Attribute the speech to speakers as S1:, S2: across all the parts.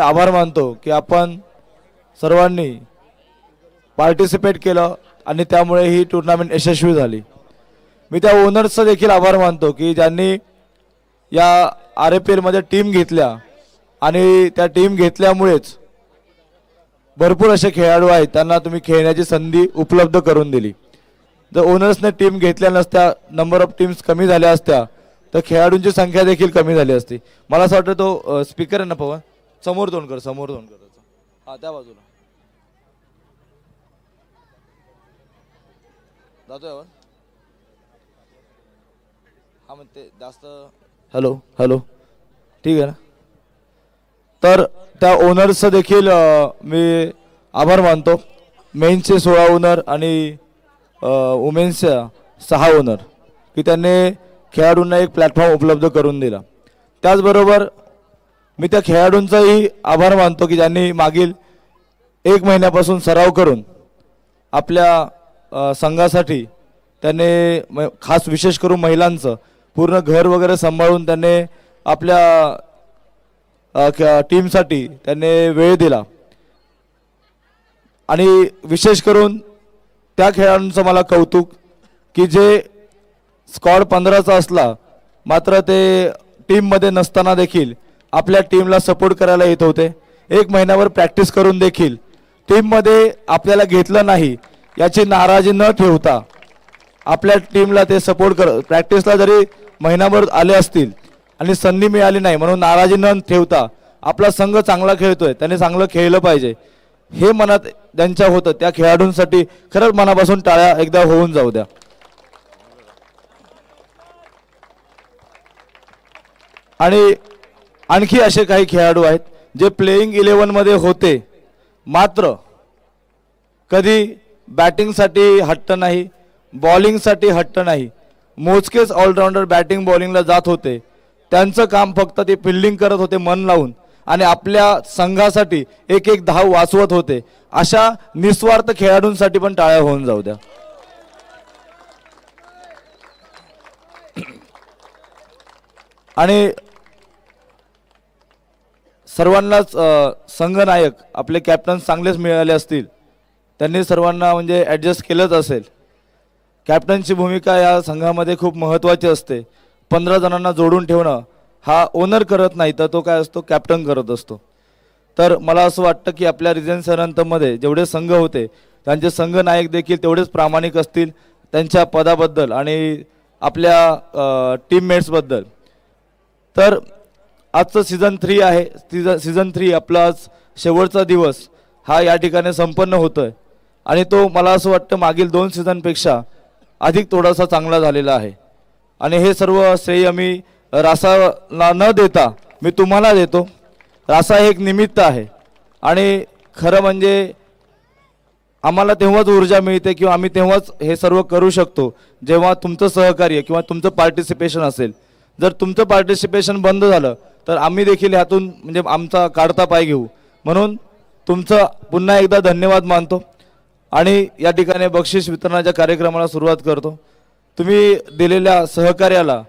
S1: आभार मानतो की आपण सर्वांनी पार्टिसिपेट केलं आणि त्यामुळे ही टूर्नामेंट यशस्वी झाली। मी त्या ओनर्सचा देखील आभार मानतो की ज्यांनी या RFL मध्ये टीम घेतल्या आणि त्या टीम घेतल्यामुळेच भरपूर असे खेळाडू आहेत त्यांना तुम्ही खेळण्याची संधी उपलब्ध करून दिली। जर ओनर्सने टीम घेतल्या नसत्या, नंबर ऑफ टीम्स कमी झाल्या असत्या तर खेळाडूंची संख्या देखील कमी झाली असती। मला असं वाटतं तो स्पीकर आहे ना पवन, समोर तोंड कर, समोर तोंड कर त्याचं, त्या बाजूला जातोय आपण। हा म्हणते जास्त हॅलो हॅलो ठीक आहे ना। तर त्या ओनर्सचं देखील मी आभार मानतो। मेन्सचे 16 ओनर आणि वुमेन्सच्या 6 ओनर की त्यांनी खेळाडूंना एक प्लॅटफॉर्म उपलब्ध करून दिला। त्याचबरोबर मी त्या खेळाडूंचाही आभार मानतो की ज्यांनी मागील 1 महिन्यापासून सराव करून आपल्या संघासाठी त्यांनी खास विशेष करून महिलांचं पूर्ण घर वगैरे सांभाळून त्यांनी आपल्या टीमसाठी त्यांनी वेळ दिला आणि विशेष करून त्या खेळाडूंचं मला कौतुक की जे स्क्वॉड 15चा असला मात्र ते टीममध्ये नसताना देखील आपल्या टीमला सपोर्ट करायला येत होते। 1 महिन्यावर प्रॅक्टिस करून देखील टीममध्ये आपल्याला घेतलं नाही याची नाराजी न ठेवता आपल्या टीमला ते सपोर्ट प्रॅक्टिसला जरी महिनाभर आले असतील आणि संधी मिळाली नाही म्हणून नाराजी न ठेवता आपला संघ चांगला खेळतोय त्याने चांगलं खेळलं पाहिजे हे मनात त्यांच्या होतं। त्या खेळाडूंसाठी खरंच मनापासून टाळ्या एकदा होऊन जाऊ द्या। आणि आणखी असे काही खेळाडू आहेत जे प्लेइंग 11 मध्ये होते मात्र कधी बॅटिंगसाठी हट्ट नाही, बॉलिंगसाठी हट्ट नाही, मोजकेच ऑलराऊंडर बॅटिंग बॉलिंगला जात होते। त्यांचं काम फक्त ते फिल्डिंग करत होते मन लावून आणि आपल्या संघासाठी एक एक धाव वाचवत होते। अशा निस्वार्थ खेळाडूंसाठी पण टाळ्या होऊन जाऊ द्या। आणि सर्वांनाच संघनायक आपले कॅप्टन चांगलेच मिळाले असतील, त्यांनी सर्वांना म्हणजे ॲडजस्ट केलंच असेल। कॅप्टनची भूमिका या संघामध्ये खूप महत्त्वाची असते। 15 जणांना जोडून ठेवणं हा ओनर करत नाही तर तो काय असतो, कॅप्टन करत असतो। तर मला असं वाटतं की आपल्या रिजन सरंतमध्ये जेवढे संघ होते त्यांचे संघनायक देखील तेवढेच प्रामाणिक असतील त्यांच्या पदाबद्दल आणि आपल्या टीममेट्सबद्दल। तर आजचं सीझन 3 आहे, सीझन 3 आपला आज शेवटचा दिवस हा या ठिकाणी संपन्न होतोय आणि तो मला असं वाटतं मागील 2 सीझनपेक्षा अधिक थोडासा चांगला झालेला आहे। आणि हे सर्व श्रेय मी रासाला न देता मी तुम्हाला देतो। रासा हे एक निमित्त आहे आणि खरं म्हणजे आम्हाला तेव्हाच ऊर्जा मिळते किंवा आम्ही तेव्हाच हे सर्व करू शकतो जेव्हा तुमचं सहकार्य किंवा तुमचं पार्टिसिपेशन असेल। जर तुमचं पार्टिसिपेशन बंद झालं तर आम्ही देखील ह्यातून म्हणजे आमचा काढता पाय घेऊ। म्हणून तुमचं पुन्हा एकदा धन्यवाद मानतो आणि या ठिकाणी बक्षीस वितरणाच्या कार्यक्रमाला सुरुवात करतो। तुम्ही दिलेल्या सहकार्याला,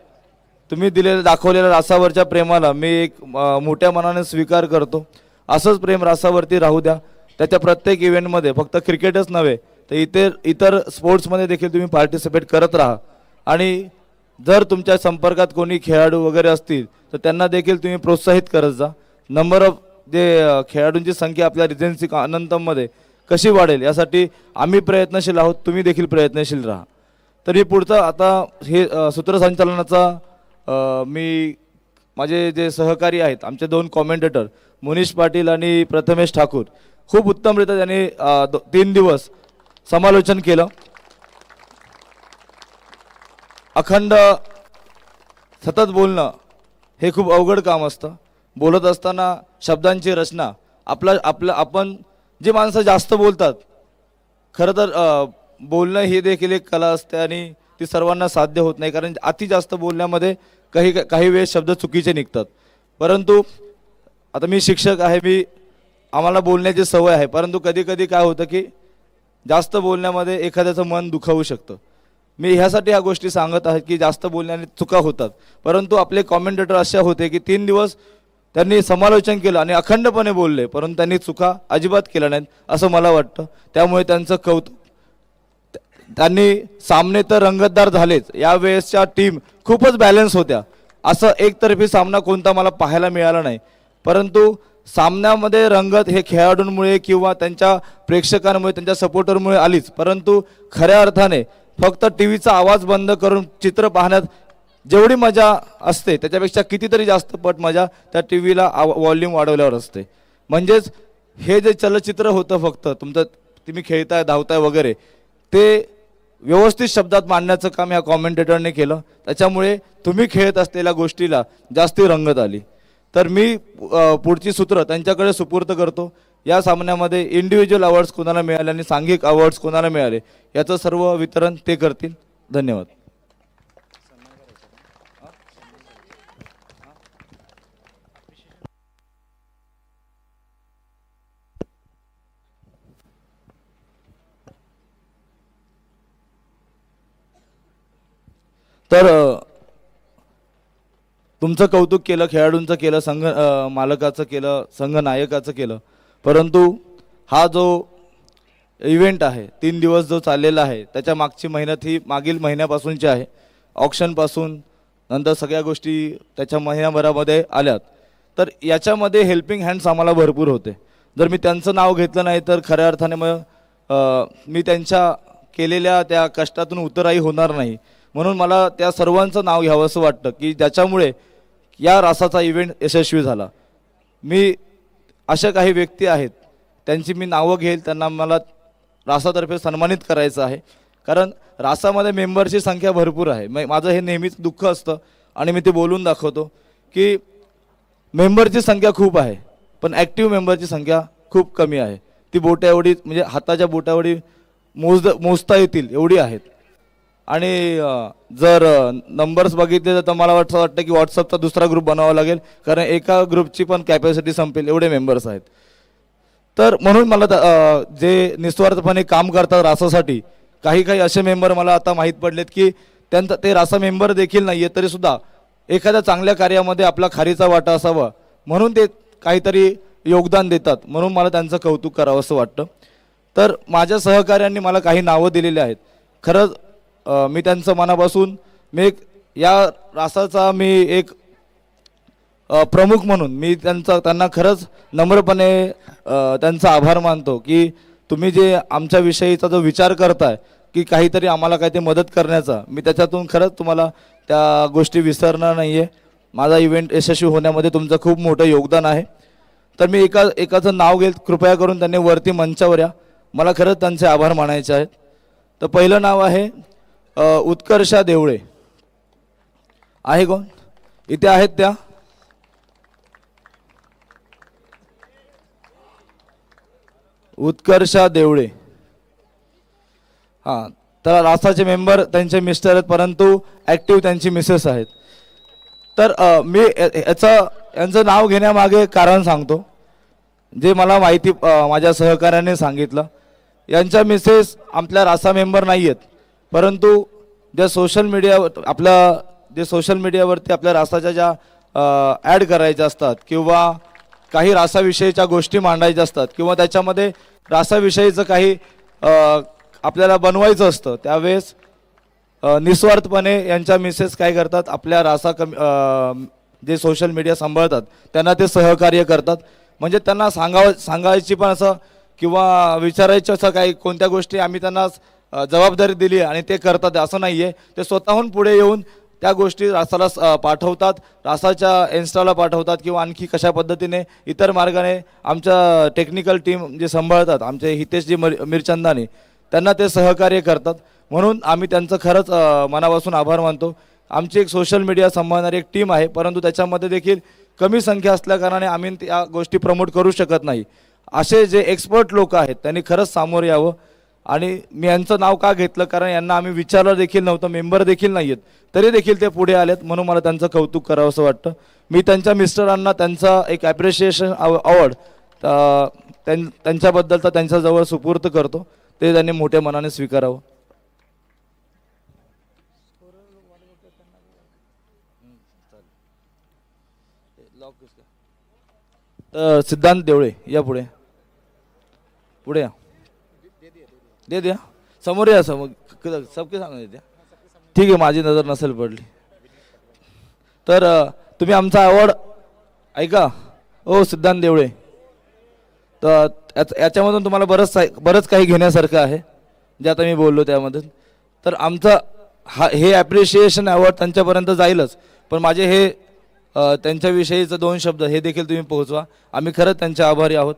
S1: तुम्ही दाखवलेल्या रासावरच्या प्रेमाला मी एक मोठ्या मनाने स्वीकार करतो। असंच प्रेम रासावरती राहू द्या। त्याच्या प्रत्येक इव्हेंटमध्ये फक्त क्रिकेटच नव्हे तर इतर स्पोर्ट्समध्ये देखील तुम्ही पार्टिसिपेट करत राहा आणि जर तुमच्या संपर्कात कोणी खेळाडू वगैरे असतील तर त्यांना देखील तुम्ही प्रोत्साहित करत जा। नंबर ऑफ जे खेळाडूंची संख्या आपल्या रिजन्सी अनंतमध्ये कशी वाढेल यासाठी आम्ही प्रयत्नशील आहोत, तुम्ही देखील प्रयत्नशील राहा। तर हे पुढचं आता हे सूत्रसंचालनाचा मी माझे जे सहकारी आहेत आमचे 2 कॉमेंटेटर मुनीश पाटील आणि प्रथमेश ठाकूर खूप उत्तमरित्या त्यांनी 3 दिवस समालोचन केलं। अखंड सतत बोलणं हे खूप अवघड काम असतं। बोलत असताना शब्दांची रचना आपण जी माणसं जास्त बोलतात खरं तर बोलणं ही देखील एक कला असते आणि ती सर्वांना साध्य होत नाही कारण अति जास्त बोलण्यामध्ये काही वेळेस शब्द चुकीचे निघतात। परंतु आता मी शिक्षक आहे, आम्हाला बोलण्याची सवय आहे, परंतु कधी कधी काय होतं की जास्त बोलण्यामध्ये एखाद्याचं मन दुखावू शकतं। मी ह्यासाठी ह्या गोष्टी सांगत आहे की जास्त बोलण्याने चुका होतात। परंतु आपले कॉमेंटेटर असे होते की 3 दिवस त्यांनी समालोचन केलं आणि अखंडपणे बोलले, परंतु त्यांनी चुका अजिबात केल्या नाहीत असं मला वाटतं. त्यामुळे त्यांचं कौतुक. त्यांनी सामने तर रंगतदार झालेच, यावेळेसच्या टीम खूपच बॅलन्स होत्या. असं एकतर्फी सामना कोणता मला पाहायला मिळाला नाही, परंतु सामन्यामध्ये रंगत हे खेळाडूंमुळे किंवा त्यांच्या प्रेक्षकांमुळे, त्यांच्या सपोर्टरमुळे आलीच, परंतु खऱ्या अर्थाने फक्त टी व्हीचा आवाज बंद करून चित्र पाहण्यात जेवढी मजा असते त्याच्यापेक्षा कितीतरी जास्त पट मजा त्या टी व्हीला व्हॉल्यूम वाढवल्यावर असते. म्हणजेच हे जे चलचित्र होतं फक्त तुमचं, तुम्ही खेळताय, धावताय वगैरे, ते व्यवस्थित शब्दात मांडण्याचं काम ह्या कॉमेंटेटरने केलं. त्याच्यामुळे तुम्ही खेळत असलेल्या गोष्टीला जास्ती रंगत आली. तर मी पुढची सूत्र त्यांच्याकडे सुपूर्द करतो. या सामन्यामध्ये इंडिव्हिज्युअल अवॉर्ड्स कोणाला मिळाले आणि सांघिक अवॉर्ड्स कोणाला मिळाले याचं सर्व वितरण ते करतील. धन्यवाद. तर तुमचं कौतुक केलं, खेळाडूंचं केलं, संघ मालकाचं केलं, संघ नायकाचं केलं, परंतु हा जो इव्हेंट आहे 3 दिवस जो चाललेला आहे त्याच्या मागची मेहनत ही मागील महिन्यापासूनची आहे. ऑक्शनपासून नंतर सगळ्या गोष्टी त्याच्या महिन्याभरामध्ये आल्यात. तर याच्यामध्ये हेल्पिंग हँड्स आम्हाला भरपूर होते. जर मी त्यांचं नाव घेतलं नाही तर खऱ्या अर्थाने मग मी त्यांच्या केलेल्या त्या कष्टातून उतराई होणार नाही. म्हणून मला त्या सर्वांचं नाव घ्यावं असं वाटतं की ज्याच्यामुळे या रासाचा इव्हेंट यशस्वी झाला. मी अशा काही व्यक्ती आहेत त्यांची मी नावं घेईल, त्यांना मला रासातर्फे सन्मानित करायचं आहे. कारण रासामध्ये मेंबरची संख्या भरपूर आहे. माझं हे नेहमीच दुःख असतं आणि मी ते बोलून दाखवतो की मेंबरची संख्या खूप आहे, पण ॲक्टिव्ह मेंबरची संख्या खूप कमी आहे. ती बोट्या एवढी, म्हणजे हाताच्या बोट्या एवढी मोजता येतील एवढी आहेत. आणि जर नंबर्स बघितले तर मला वाटतं की व्हॉट्सअपचा दुसरा ग्रुप बनावा लागेल, कारण एका ग्रुपची पण कॅपॅसिटी संपेल एवढे मेंबर्स आहेत. तर म्हणून मला जे निस्वार्थपणे काम करतात रासासाठी, काही असे मेंबर मला आता माहीत पडलेत की त्यांचा ते रासा मेंबर देखील नाही आहे तरीसुद्धा एखाद्या चांगल्या कार्यामध्ये आपला खारीचा वाटा असावा म्हणून ते काहीतरी योगदान देतात. म्हणून मला त्यांचं कौतुक करावं असं वाटतं. तर माझ्या सहकाऱ्यांनी मला काही नावं दिलेली आहेत. खरंच मी त्यांचं मनापासून, मी या रासाचा मी एक प्रमुख म्हणून मी त्यांना खरंच नम्रपणे त्यांचा आभार मानतो की तुम्ही जे आमच्या विषयीचा जो विचार करताय की काहीतरी आम्हाला काही ते मदत करण्याचा, मी त्याच्यातून खरंच तुम्हाला त्या गोष्टी विसरणार नाही आहे. माझा इव्हेंट यशस्वी होण्यामध्ये तुमचं खूप मोठं योगदान आहे. तर मी एकाचं नाव घेईल, कृपया करून त्यांनी वरती मंचावर या. मला खरंच त्यांचे आभार मानायचे आहेत. तर पहिलं नाव आहे उत्कर्षा देवळे. आहे कोण इथे? आहेत त्या? उत्कर्षा देवळे. हां, तर रासाचे मेंबर त्यांचे मिस्टर आहेत, परंतु ॲक्टिव्ह त्यांची मिसेस आहेत. तर मी यांचं नाव घेण्यामागे कारण सांगतो, जे मला माहिती माझ्या सहकार्याने सांगितलं. यांच्या मिसेस आपल्या रासा मेंबर नाही आहेत, परंतु ज्या सोशल मीडियावरती आपल्या रासाच्या ज्या ॲड करायच्या असतात किंवा काही रासाविषयीच्या गोष्टी मांडायच्या असतात किंवा त्याच्यामध्ये रासाविषयीचं काही आपल्याला बनवायचं असतं, त्यावेळेस निस्वार्थपणे यांच्या मिसेस काय करतात, आपल्या रासा जे सोशल मीडिया सांभाळतात त्यांना ते सहकार्य करतात. म्हणजे त्यांना सांगायची पण असं किंवा विचारायचं असं काही कोणत्या गोष्टी आम्ही त्यांना जबाबदारी दिली आणि ते करतात असं नाही आहे. ते स्वतःहून पुढे येऊन त्या गोष्टी रासाला पाठवतात, रासाच्या इन्स्टाला पाठवतात किंवा आणखी कशा पद्धतीने इतर मार्गाने आमच्या टेक्निकल टीम जे सांभाळतात, आमचे हितेशजी मिरचंदानी, त्यांना ते सहकार्य करतात. म्हणून आम्ही त्यांचं खरंच मनापासून आभार मानतो. आमची एक सोशल मीडिया सांभाळणारी एक टीम आहे, परंतु त्याच्यामध्ये देखील कमी संख्या असल्याकारणाने आम्ही त्या गोष्टी प्रमोट करू शकत नाही. असे जे एक्सपर्ट लोक आहेत त्यांनी खरंच सामोरे यावं. आणि मी यांचं नाव का घेतलं, कारण यांना आम्ही विचारलं देखील नव्हतं, मेंबर देखील नाही आहेत, तरी देखील ते पुढे आलेत. म्हणून मला त्यांचं कौतुक करावं असं वाटतं. मी त्यांच्या मिस्टरांना त्यांचा एक ॲप्रिशिएशन अवॉर्ड त्यांच्याबद्दलचा त्यांच्याजवळ सुपूर्द करतो, ते त्यांनी मोठ्या मनाने स्वीकारावं. तर सिद्धांत देवळे या पुढे, पुढे या, दे द्या समोर या, समोर सबके सांगा द्या. ठीक आहे, माझी नजर नसेल पडली तर तुम्ही आमचा अवॉर्ड ऐका. ओ सिद्धांत देवळे, तर याच्यामधून तुम्हाला बरंच काही घेण्यासारखं आहे जे आता मी बोललो त्यामधून. तर आमचा हे ॲप्रिशिएशन अवॉर्ड त्यांच्यापर्यंत जाईलच, पण माझे हे त्यांच्याविषयीचं 2 शब्द हे देखील तुम्ही पोहोचवा. आम्ही खरंच त्यांचे आभारी आहोत.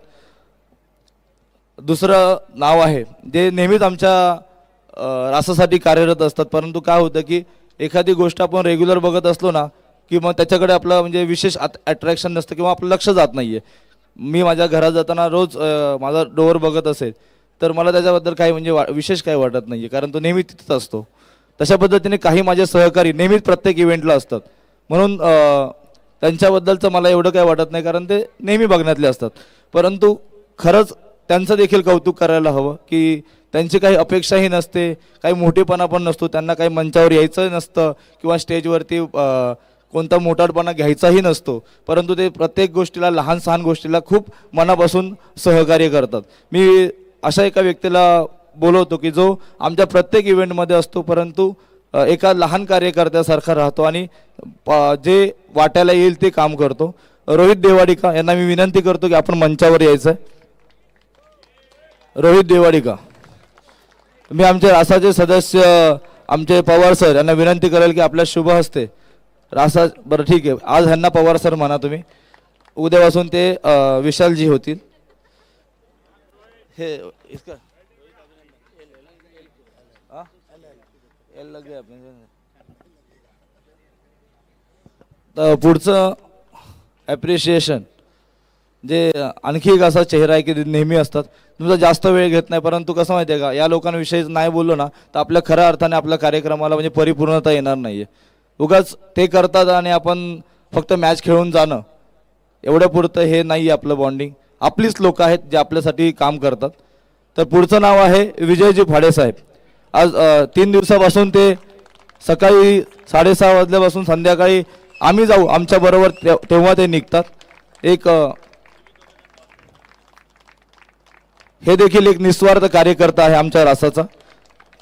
S1: दुसरं नाव आहे जे नेहमीच आमच्या रासासाठी कार्यरत असतात, परंतु काय होतं की एखादी गोष्ट आपण रेग्युलर बघत असलो ना की मग त्याच्याकडे आपलं म्हणजे विशेष अट्रॅक्शन नसतं किंवा आपलं लक्ष जात नाही आहे. मी माझ्या घरात जाताना रोज माझा डोअर बघत असेल तर मला त्याच्याबद्दल काही म्हणजे विशेष काही वाटत नाही आहे, कारण तो नेहमी तिथंच असतो. तशा पद्धतीने काही माझे सहकारी नेहमीच प्रत्येक इव्हेंटला असतात, म्हणून त्यांच्याबद्दलचं मला एवढं काही वाटत नाही, कारण ते नेहमी बघण्यातले असतात. परंतु खरंच त्यांचं देखील कौतुक करायला हवं की त्यांची काही अपेक्षाही नसते, काही मोठेपणा पण नसतो, त्यांना काही मंचावर यायचं नसतं किंवा स्टेजवरती कोणता मोठाडपणा घ्यायचाही नसतो, परंतु ते प्रत्येक गोष्टीला, लहान सहान गोष्टीला खूप मनापासून सहकार्य करतात. मी अशा एका व्यक्तीला बोलवतो की जो आमच्या प्रत्येक इव्हेंटमध्ये असतो, परंतु एका लहान कार्यकर्त्यासारखा राहतो आणि जे वाट्याला येईल ते काम करतो. रोहित देवाडिका यांना मी विनंती करतो की आपण मंचावर यायचं आहे. रोहित देवाडिका, मी आमचे रासाचे सदस्य आमचे पवार सर यांना विनंती करेल की आपल्या शुभ हस्ते रासा, बरं ठीक आहे, आज ह्यांना पवार सर म्हणा तुम्ही, उद्यापासून ते विशालजी होतील. हे इसका तर पुढचं ॲप्रिशिएशन जे आणखी एक असा चेहरा आहे की नेहमी असतात. तुमचा जास्त वेळ घेत नाही, परंतु कसं माहिती आहे का, या लोकांविषयी नाही बोललो ना तर आपल्या खऱ्या अर्थाने आपल्या कार्यक्रमाला म्हणजे परिपूर्णता येणार नाही आहे. उगाच ते करतात आणि आपण फक्त मॅच खेळून जाणं एवढ्या पुरतं हे नाही आहे आपलं बॉन्डिंग. आपलीच लोक आहेत जे आपल्यासाठी काम करतात. तर पुढचं नाव आहे विजयजी फाडेसाहेब. आज 3 दिवसापासून ते सकाळी 6:30 वाजल्यापासून संध्याकाळी आम्ही जाऊ आमच्याबरोबर तेव्हा ते निघतात. एक हे देखील एक निस्वार्थ कार्यकर्ता आहे आमच्या रासाचा.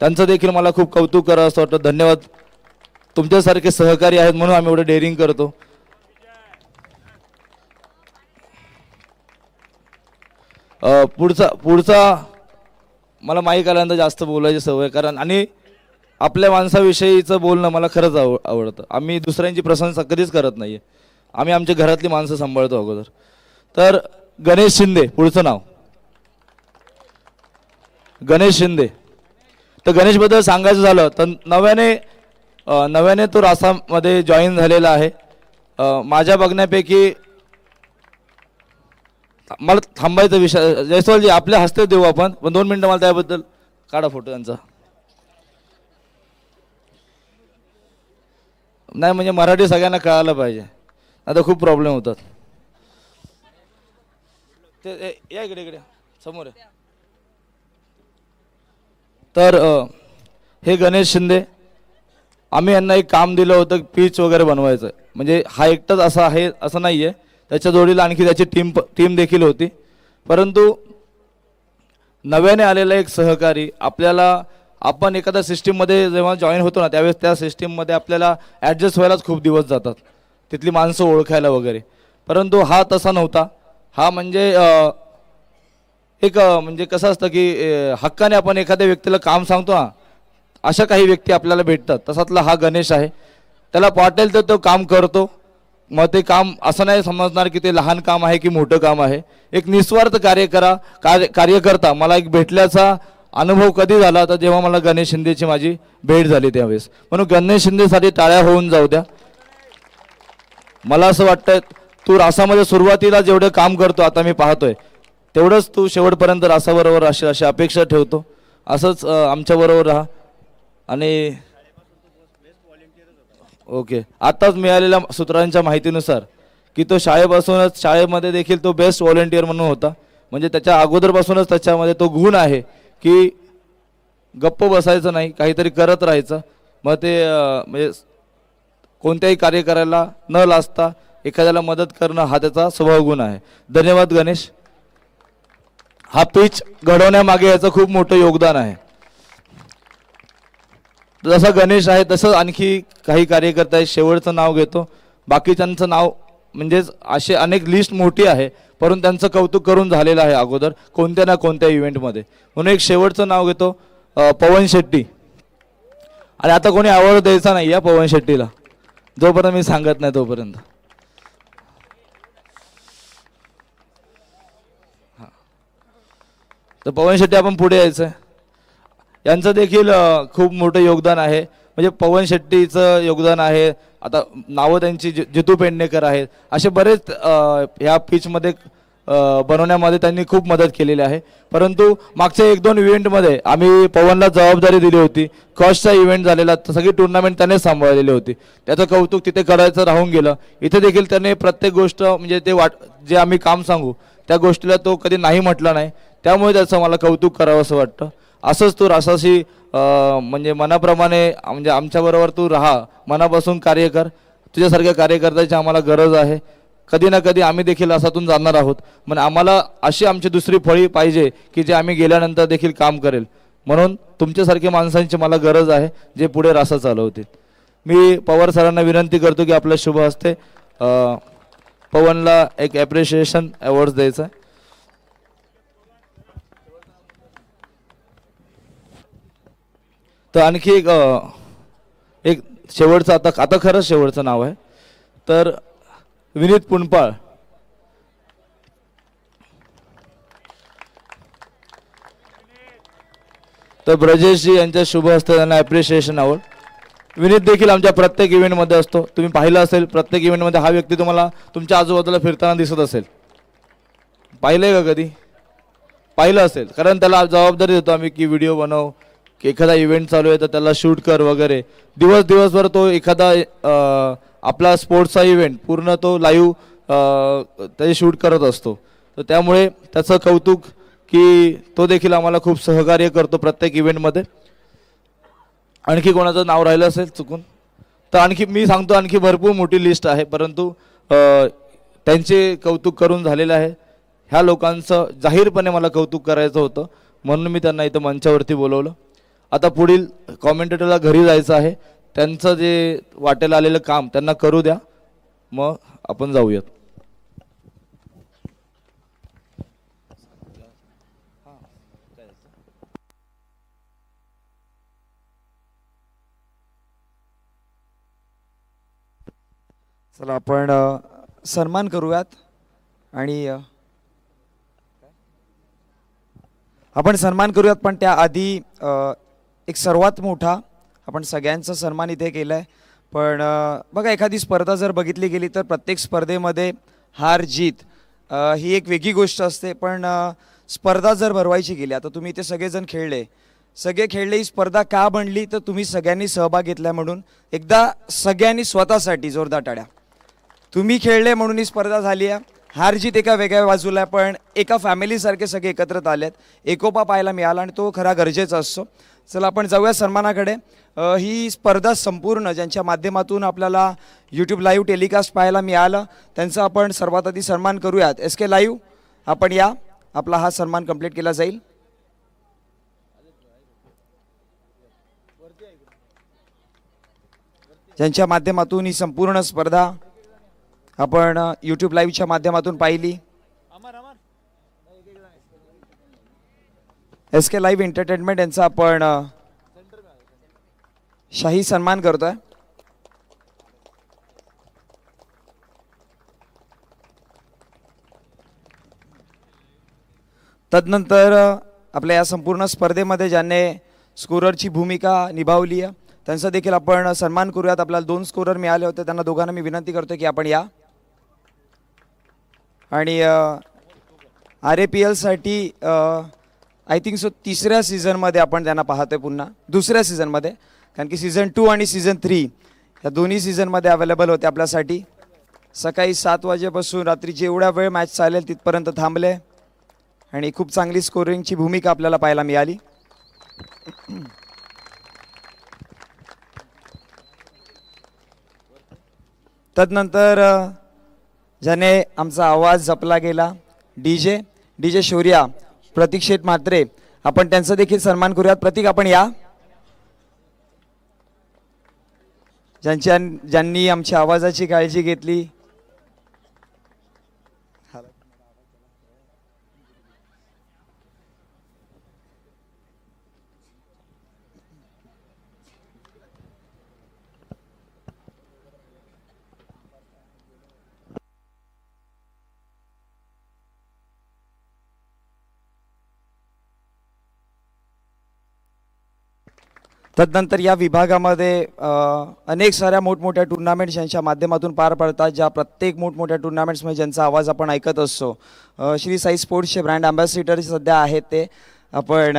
S1: त्यांचं देखील मला खूप कौतुक करावं असं वाटतं. धन्यवाद, तुमच्यासारखे सहकारी आहेत म्हणून आम्ही एवढं डेअरिंग करतो. पुढचा मला माईक आल्यानंतर जास्त बोलायची सवय, कारण आणि आपल्या माणसाविषयीचं बोलणं मला खरंच आवडतं. आम्ही दुसऱ्यांची प्रशंसा कधीच करत नाही आहे, आम्ही आमची घरातली माणसं सांभाळतो अगोदर. तर गणेश शिंदे पुढचं नाव, गणेश शिंदे. तर गणेशबद्दल सांगायचं झालं तर नव्याने तो रासामध्ये जॉईन झालेला आहे. माझ्या बघण्यापैकी मला थांबायचा विषय, जयस्वालजी आपल्या हस्ते देऊ आपण, पण 2 मिनटं मला त्याबद्दल काढा फोटो त्यांचा. नाही म्हणजे मराठी सगळ्यांना कळायला पाहिजे, आता खूप प्रॉब्लेम होतात. ते या इकडे समोर आहे. तर हे गणेश शिंदे, आम्ही यांना एक काम दिलं होतं पिच वगैरे बनवायचं. म्हणजे हा एकटाच असा आहे असं नाही आहे, त्याच्या जोडीला आणखी त्याची टीम देखील होती. परंतु नव्याने आलेला एक सहकारी आपल्याला, आपण एखाद्या सिस्टीममध्ये जेव्हा जॉईन होतो ना त्यावेळेस त्या सिस्टीममध्ये आपल्याला ॲडजस्ट व्हायलाच खूप दिवस जातात, तिथली माणसं ओळखायला वगैरे. परंतु हा तसा नव्हता. हा म्हणजे एक म्हणजे कसं असतं की हक्काने आपण एखाद्या व्यक्तीला काम सांगतो ना, अशा काही व्यक्ती आपल्याला भेटतात. तसातला हा गणेश आहे. त्याला वाटेल तर तो काम करतो. मग ते काम असं नाही समजणार की ते लहान काम आहे की मोठं काम आहे. एक निस्वार्थ कार्यकर्ता मला एक भेटल्याचा अनुभव कधी झाला तर जेव्हा मला गणेश शिंदेची माझी भेट झाली त्यावेळेस. म्हणून गणेश शिंदेसाठी टाळ्या होऊन जाऊ द्या. मला असं वाटतं तू रासामध्ये सुरुवातीला जेवढं काम करतो आता मी पाहतोय तेवढंच तू शेवटपर्यंत रासाबरोबर राहशील अशी अपेक्षा ठेवतो. असंच आमच्याबरोबर राहा. आणि ओके, आत्ताच मिळालेल्या सूत्रांच्या माहितीनुसार की तो शाळेमध्ये देखील तो बेस्ट व्हॉलेंटियर म्हणून होता. म्हणजे त्याच्या अगोदरपासूनच त्याच्यामध्ये तो गुण आहे की गप्प बसायचं नाही, काहीतरी करत राहायचं. मग ते म्हणजे कोणत्याही कार्य करायला न लाजता एखाद्याला मदत करणं हा त्याचा स्वभाव गुण आहे. धन्यवाद गणेश. हा पिच घडवण्यामागे याचं खूप मोठं योगदान आहे. जसं गणेश आहे तसं आणखी काही कार्यकर्ते आहेत. शेवटचं नाव घेतो. बाकीच्यांचं नाव म्हणजेच असे अनेक लिस्ट मोठी आहे, परंतु त्यांचं कौतुक करून झालेलं आहे अगोदर कोणत्या ना कोणत्या इव्हेंटमध्ये. म्हणून एक शेवटचं नाव घेतो, पवन शेट्टी. आणि आता कोणी आवड द्यायचा नाही या पवन शेट्टीला, जोपर्यंत मी सांगत नाही तोपर्यंत. तर पवन शेट्टी आपण पुढे यायचं आहे. यांचं देखील खूप मोठं योगदान आहे. म्हणजे पवन शेट्टीचं योगदान आहे. आता नावं त्यांची जितू पेडणेकर आहेत. असे बरेच ह्या पिचमध्ये बनवण्यामध्ये त्यांनी खूप मदत केलेली आहे. परंतु मागच्या 1-2 इव्हेंटमध्ये आम्ही पवनला जबाबदारी दिली होती. कॉस्टचा इव्हेंट झालेला, तर सगळी टुर्नामेंट त्याने सांभाळलेली होती. त्याचं कौतुक तिथे करायचं राहून गेलं. इथे देखील त्याने प्रत्येक गोष्ट म्हणजे ते जे आम्ही काम सांगू त्या गोष्टीला तो कधी नाही म्हटला नाही. त्यामुळे त्याचं मला कौतुक करावं असं वाटतं. असंच तू रासाशी म्हणजे मनाप्रमाणे म्हणजे आमच्याबरोबर तू राहा, मनापासून कार्य कर. तुझ्यासारख्या कार्यकर्त्याची आम्हाला गरज आहे. कधी ना कधी आम्ही देखील असातून जाणार आहोत. म्हणजे आम्हाला अशी आमची दुसरी फळी पाहिजे की जे आम्ही गेल्यानंतर देखील काम करेल. म्हणून तुमच्यासारख्या माणसांची मला गरज आहे जे पुढे रासा चालवतील. मी पवार सरांना विनंती करतो की आपल्या शुभ हस्ते पवनला एक ॲप्रिशिएशन अवॉर्ड द्यायचा आहे. तर आणखी एक शेवटचं आता खरंच शेवटचं नाव आहे, तर विनीत पुणपाळ. तर ब्रजेशजी यांच्या शुभ हस्ते त्यांना ॲप्रिशिएशन अवॉर्ड. विनीत देखील आमच्या प्रत्येक इव्हेंटमध्ये असतो. तुम्ही पाहिलं असेल प्रत्येक इव्हेंटमध्ये हा व्यक्ती तुम्हाला तुमच्या आजूबाजूला फिरताना दिसत असेल. पाहिलंय का कधी? पाहिलं असेल, कारण त्याला जबाबदारी देतो आम्ही की व्हिडिओ बनव, की एखादा इव्हेंट चालू आहे तर त्याला शूट कर वगैरे. दिवसभर तो एखादा आपला स्पोर्ट्सचा इव्हेंट पूर्ण तो लाईव्ह त्याचे शूट करत असतो. तर त्यामुळे त्याचं कौतुक की तो देखील आम्हाला खूप सहकार्य करतो प्रत्येक इव्हेंटमध्ये. आणखी कोणाचं नाव राहिलं असेल चुकून तर आणखी मी सांगतो, आणखी भरपूर मोठी लिस्ट आहे, परंतु त्यांचे कौतुक करून झालेलं आहे. ह्या लोकांचं जाहीरपणे मला कौतुक करायचं होतं, म्हणून मी त्यांना इथं मंचावरती बोलवलं. आता पुढील कॉमेंटेटरला घरी जायचं आहे. त्यांचं जे वाटेला आलेलं काम त्यांना करू द्या, मग आपण जाऊयात.
S2: चला आपण सन्मान करूयात. आणि आपण सन्मान करूयात, पण त्याआधी एक सर्वात मोठा आपण सगळ्यांचा सन्मान इथे केला आहे. पण बघा, एखादी स्पर्धा जर बघितली गेली तर प्रत्येक स्पर्धेमध्ये हार जीत ही एक वेगळी गोष्ट असते. पण स्पर्धा जर भरवायची गेली, आता तुम्ही इथे सगळेजण सगळे खेळले, ही स्पर्धा का बनली तर तुम्ही सगळ्यांनी सहभाग घेतला. म्हणून एकदा सगळ्यांनी स्वतःसाठी जोरदार टाळ्या. तुम्ही खेळले म्हणून ही स्पर्धा झाली आहे. हार जीत एका वेगळ्या बाजूला आहे, पण एका फॅमिलीसारखे सगळे एकत्रित आलेत. एकोपा पाहायला मिळाला आणि तो खरा गरजेचा असतो. चला आपण जाऊया सन्मानाकडे. ही स्पर्धा संपूर्ण ज्यांच्या माध्यमातून आपल्याला यूट्यूब लाईव्ह टेलिकास्ट पाहायला मिळालं त्यांचा आपण सर्वात आधी सन्मान करूयात. SK लाईव्ह आपण या, आपला हा सन्मान कंप्लीट केला जाईल. ज्यांच्या माध्यमातून ही संपूर्ण स्पर्धा आपण यूट्यूब लाईव्हच्या माध्यमातून पाहिली. SK लाईव्ह एंटरटेनमेंट यांचा आपण शाही सन्मान करतोय. तदनंतर आपल्या या संपूर्ण स्पर्धेमध्ये ज्यांनी स्कोररची भूमिका निभावली आहे त्यांचा देखील आपण सन्मान करूयात. आपल्याला 2 स्कोरर मिळाले होते, त्यांना दोघांना मी विनंती करतो की आपण या. आणि RAPL साठी आय थिंक सो 3ऱ्या सीझनमध्ये आपण त्यांना पाहतोय, पुन्हा 2ऱ्या सीझनमध्ये, कारण की सीझन 2 आणि सीझन 3 या दोन्ही सीझनमध्ये अवेलेबल होते आपल्यासाठी. सकाळी 7 वाजेपासून रात्री जेवढा वेळ मॅच चालेल तिथपर्यंत थांबले आणि खूप चांगली स्कोरिंगची भूमिका आपल्याला पाहायला मिळाली. तदनंतर ज्याने आमचा आवाज जपला गेला, डीजे शौर्या, प्रतीक शेठ म्हात्रे, आपण त्यांचा देखील सन्मान करूयात. प्रतीक आपण या. ज्यांनी आमच्या आवाजाची काळजी घेतली. तदनंतर या विभागामध्ये अनेक साऱ्या मोठमोठ्या टुर्नामेंट्स यांच्या माध्यमातून पार पडतात, ज्या प्रत्येक मोठमोठ्या टुर्नामेंट्समध्ये ज्यांचा आवाज आपण ऐकत असतो. श्री साई स्पोर्ट्सचे ब्रँड अँबॅसिडर सध्या आहेत ते. आपण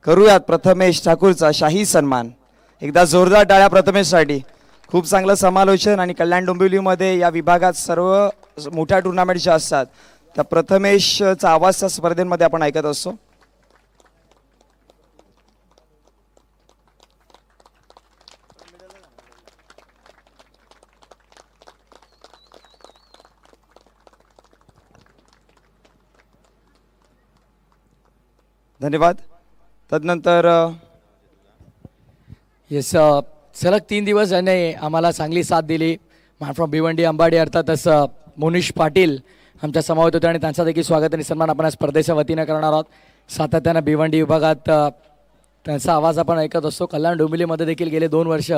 S2: करूयात प्रथमेश ठाकूरचा शाही सन्मान. एकदा जोरदार टाळ्या प्रथमेशसाठी. खूप चांगलं समालोचन आणि कल्याण डोंबिवलीमध्ये या विभागात सर्व मोठ्या टुर्नामेंट्स ज्या असतात त्या प्रथमेशचा आवाज त्या स्पर्धेमध्ये आपण ऐकत असतो. धन्यवाद. तदनंतर
S3: येस सलग 3 दिवस याने आम्हाला चांगली साथ दिली. मॅन फ्रॉम भिवंडी अंबाडी अर्थातच मोनिश पाटील आमच्या समवेत होते आणि त्यांचा देखील स्वागत आणि सन्मान आपण या स्पर्धेच्या वतीनं करणार आहोत. सातत्यानं भिवंडी विभागात त्यांचा आवाज आपण ऐकत असतो. कल्याण डोंबिवलीमध्ये देखील गेले 2 वर्ष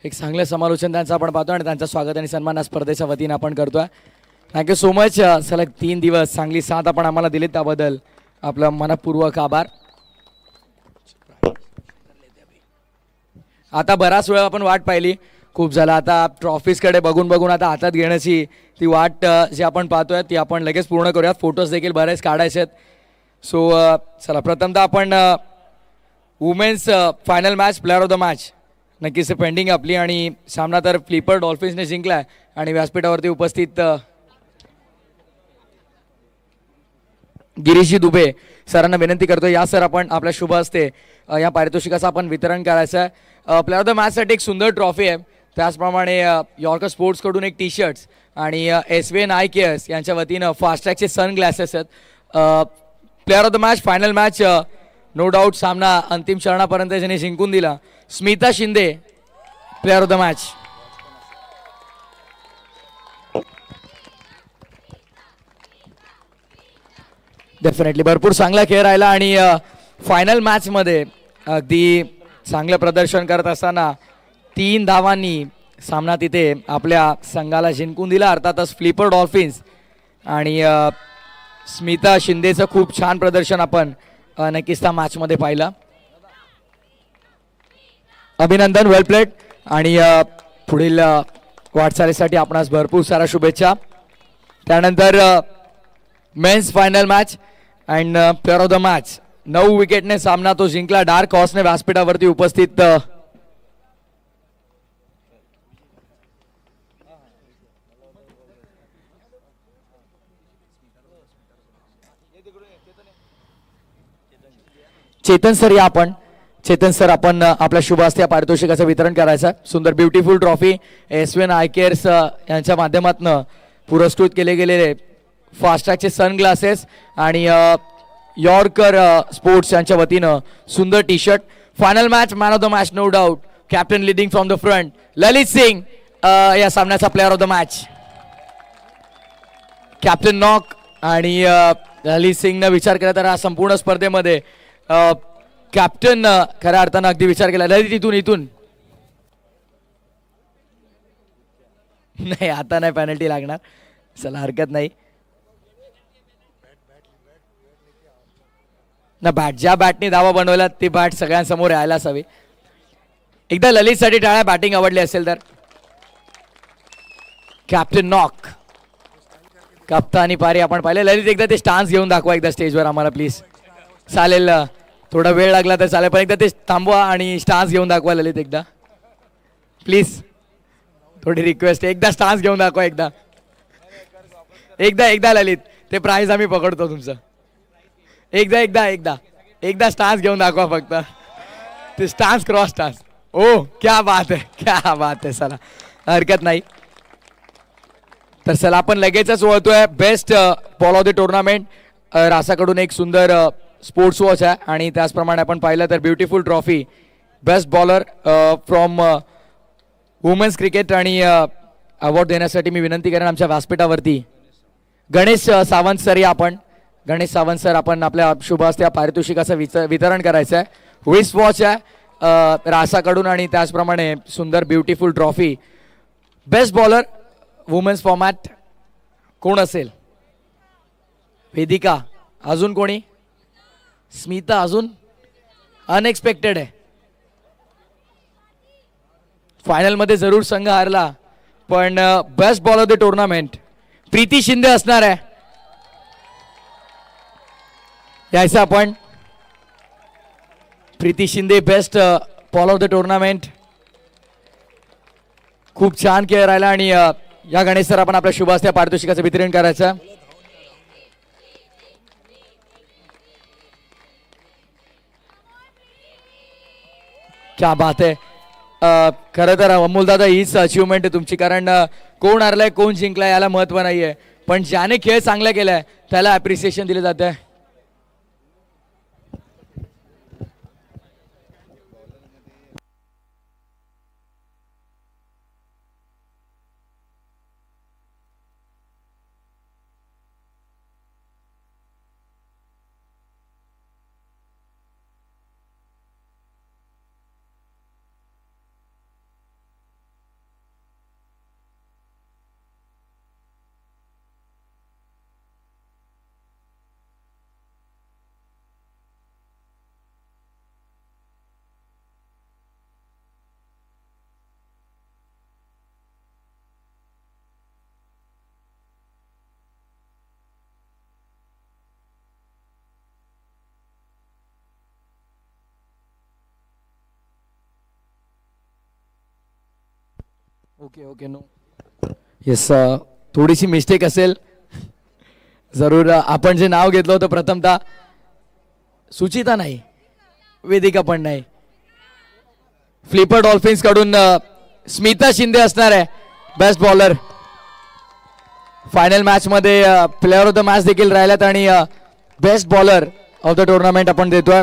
S3: एक चांगलं समालोचन त्यांचं आपण पाहतो आणि त्यांचा स्वागत आणि सन्मान या स्पर्धेच्या वतीनं आपण करतोय. Thank you so much. सलग 3 दिवस चांगली साथ आपण आम्हाला दिली त्याबद्दल आपलं मनपूर्वक आभार. आता बराच वेळ आपण वाट पाहिली, खूप झाला. आता ट्रॉफीजकडे बघून बघून आता हातात घेण्याची ती वाट जी आपण पाहतोय ती आपण लगेच पूर्ण करूयात. फोटोज देखील बरेच काढायचे आहेत. सो चला प्रथमतः आपण women's final match, player of the match नक्कीच पेंडिंग आपली आणि सामना तर फ्लिपर डॉल्फिन्सने जिंकला आहे आणि व्यासपीठावरती उपस्थित गिरीशी दुबे सरांना विनंती करतो या सर आपण आपल्या शुभ हस्ते या पारितोषिकाचं आपण वितरण करायचं आहे. प्लेअर ऑफ द मॅचसाठी एक सुंदर ट्रॉफी आहे, त्याचप्रमाणे यॉर्कर स्पोर्ट्सकडून एक टी शर्ट्स आणि SVN आय केअर्स यांच्या वतीनं फास्ट्रॅगचे सन ग्लासेस आहेत. Player of the match, final match no doubt सामना अंतिम चरणापर्यंत ज्याने जिंकून दिला Smita Shinde, player of the match. Definitely भरपूर चांगला खेळ राहिला आणि फायनल मॅचमध्ये अगदी चांगलं प्रदर्शन करत असताना 3 धावांनी सामना तिथे आपल्या संघाला जिंकून दिला, अर्थातच फ्लिपर डॉल्फिन्स. आणि स्मिता शिंदेचं खूप छान प्रदर्शन आपण नक्कीच त्या मॅचमध्ये पाहिलं. अभिनंदन, वेल प्लेड. आणि पुढील वाटचालीसाठी आपणास भरपूर साऱ्या शुभेच्छा. त्यानंतर men's final match and player of the match, 9 विकेटने सामना तो जिंकला. डार्क हॉर्सने व्यासपीठावरती उपस्थित चेतन सर या आपण. चेतन सर आपण आपल्या शुभ हस्ते पारितोषिकाचं वितरण करायचं. सुंदर beautiful trophy SVN eye cares यांच्या माध्यमातून पुरस्कृत केले गेलेले फास्ट्रॅगचे सन ग्लासेस आणि यॉर्कर स्पोर्ट्स यांच्या वतीनं सुंदर T shirt. Final match, man of the match no doubt, captain leading from the front Lalit Singh या सामन्याचा player of the match. Captain knock आणि ललित सिंगनं विचार केला तर संपूर्ण स्पर्धेमध्ये कॅप्टन खऱ्या अर्थानं अगदी विचार केला. ललित इथून नाही, आता नाही पेनल्टी लागणार, चला हरकत नाही ना. बॅट ज्या बॅटने धावा बनवल्या ती बॅट सगळ्यांसमोर यायलाच हवी. एकदा ललितसाठी टाळ्या, बॅटिंग आवडली असेल तर. कॅप्टन नॉक, कप्तानी पारी आपण पाहिले. ललित एकदा ते स्टान्स घेऊन दाखवा एकदा स्टेजवर आम्हाला प्लीज. चालेल, थोडा वेळ लागला तर चालेल, पण एकदा ते थांबवा आणि स्टान्स घेऊन दाखवा ललित एकदा प्लीज. थोडी रिक्वेस्ट, एकदा स्टान्स घेऊन दाखवा एकदा एकदा ललित, ते प्राइज आम्ही पकडतो तुमचं. एकदा स्टान्स घेऊन दाखवा फक्त, ते स्टान्स क्रॉस स्टान्स. ओ क्या बात है, क्या बात है. चला हरकत नाही. तर चला आपण लगेचच वळतोय best ball of the tournament. रासाकडून एक सुंदर स्पोर्ट्स वॉच आहे आणि त्याचप्रमाणे आपण पाहिलं तर beautiful trophy best bowler from women's cricket आणि अवॉर्ड देण्यासाठी मी विनंती करेन आमच्या व्यासपीठावरती गणेश सावंत सर या आपण. गणेश सावंत सर आपण आपल्या शुभ हस्ते पारितोषिकाचं वितरण करायचं आहे. विस्ट वॉच आहे रासाकडून आणि त्याचप्रमाणे सुंदर beautiful trophy best bowler women's format कोण असेल? वेदिका, अजून कोणी? स्मिता, अजून? अनएक्सपेक्टेड आहे. फायनलमध्ये जरूर संघ हारला पण best bowler of the tournament Preeti Shinde असणार आहे. यायचं आपण Preeti Shinde best bowler of the tournament. खूप छान खेळ राहिला आणि या गणेश सर आपण आपल्या शुभ हस्ते पारितोषिकाचं वितरण करायचं. क्या बात आहे. खरं तर अमोल दादा हीच अचिव्हमेंट आहे तुमची, कारण कोण हरलाय कोण जिंकलाय याला महत्व नाहीये पण ज्याने खेळ चांगला केलाय त्याला अप्रिसिएशन दिले जाते. ओके ओके नो येस थोडीशी मिस्टेक असेल जरूर. आपण जे नाव घेतलं होतं प्रथमतः सुचिता नाही, वेदिका पण नाही, फ्लिपर डॉल्फिन्स कडून स्मिता शिंदे असणार आहे बेस्ट बॉलर. फायनल मॅच मध्ये प्लेअर ऑफ द मॅच देखील राहिल्यात आणि best bowler of the tournament आपण देतोय.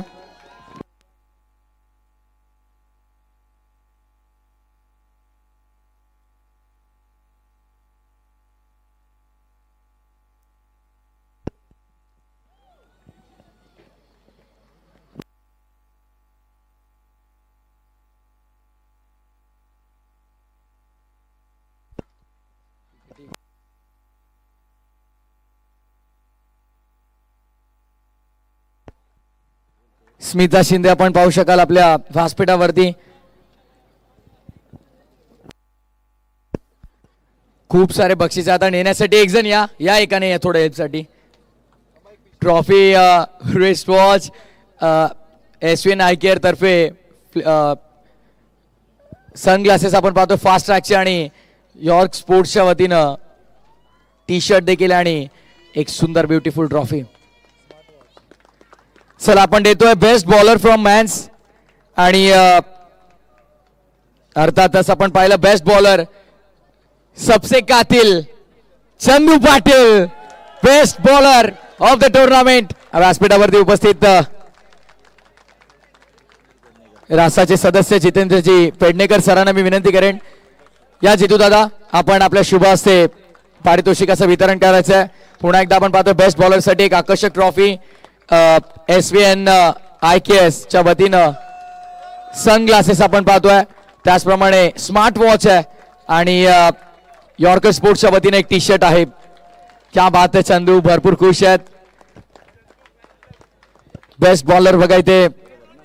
S3: स्मिता शिंदे आपण पाहू शकाल आपल्या व्यासपीठावरती. खूप सारे बक्षीस आता नेण्यासाठी एक जण या एकाने या थोड्या हेल्पसाठी. Trophy wrist watch SVN eye care तर्फे सनग्लासेस आपण पाहतो फास्ट ट्रॅकचे आणि यॉर्क स्पोर्ट्सच्या वतीनं टी शर्ट देखील आणि एक सुंदर ब्युटिफुल ट्रॉफी. चला आपण देतोय बेस्ट बॉलर फ्रॉम मॅन्स आणि अर्थातच आपण पाहिलं बेस्ट बॉलर सबसे कातिल Chandu Patil best bowler of the tournament. व्यासपीठावरती उपस्थित रासाचे सदस्य जितेंद्रजी पेडणेकर सरांना मी विनंती करेन या जितू दादा आपण आपल्या शुभ हस्ते पारितोषिकाचं वितरण करायचं आहे. पुन्हा एकदा आपण पाहतो बेस्ट बॉलर साठी एक आकर्षक ट्रॉफी एसव्हीएन IKS च्या वतीनं सनग्लासेस आपण पाहतोय, त्याचप्रमाणे स्मार्ट वॉच आहे आणि यॉर्कर स्पोर्ट्सच्या वतीने एक टी शर्ट आहे. क्या बात आहे, चंदू भरपूर खुश आहेत. बेस्ट बॉलर बघा इथे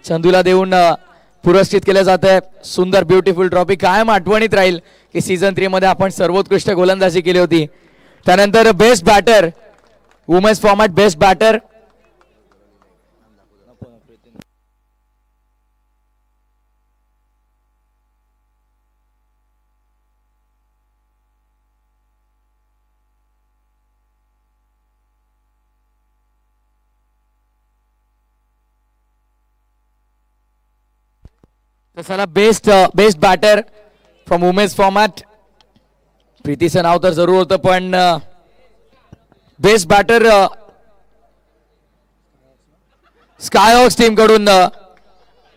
S3: चंदूला देऊन पुरस्कृत केलं जात आहे. सुंदर ब्युटिफुल ट्रॉफी कायम आठवणीत राहील की सीझन 3 मध्ये आपण सर्वोत्कृष्ट गोलंदाजी केली होती. त्यानंतर best batter women's format best batter तर चला best batter from women's format प्रीतीचं नाव तर जरूर होतं, पण बेस्ट बॅटर स्कायहॉक्स टीम कडून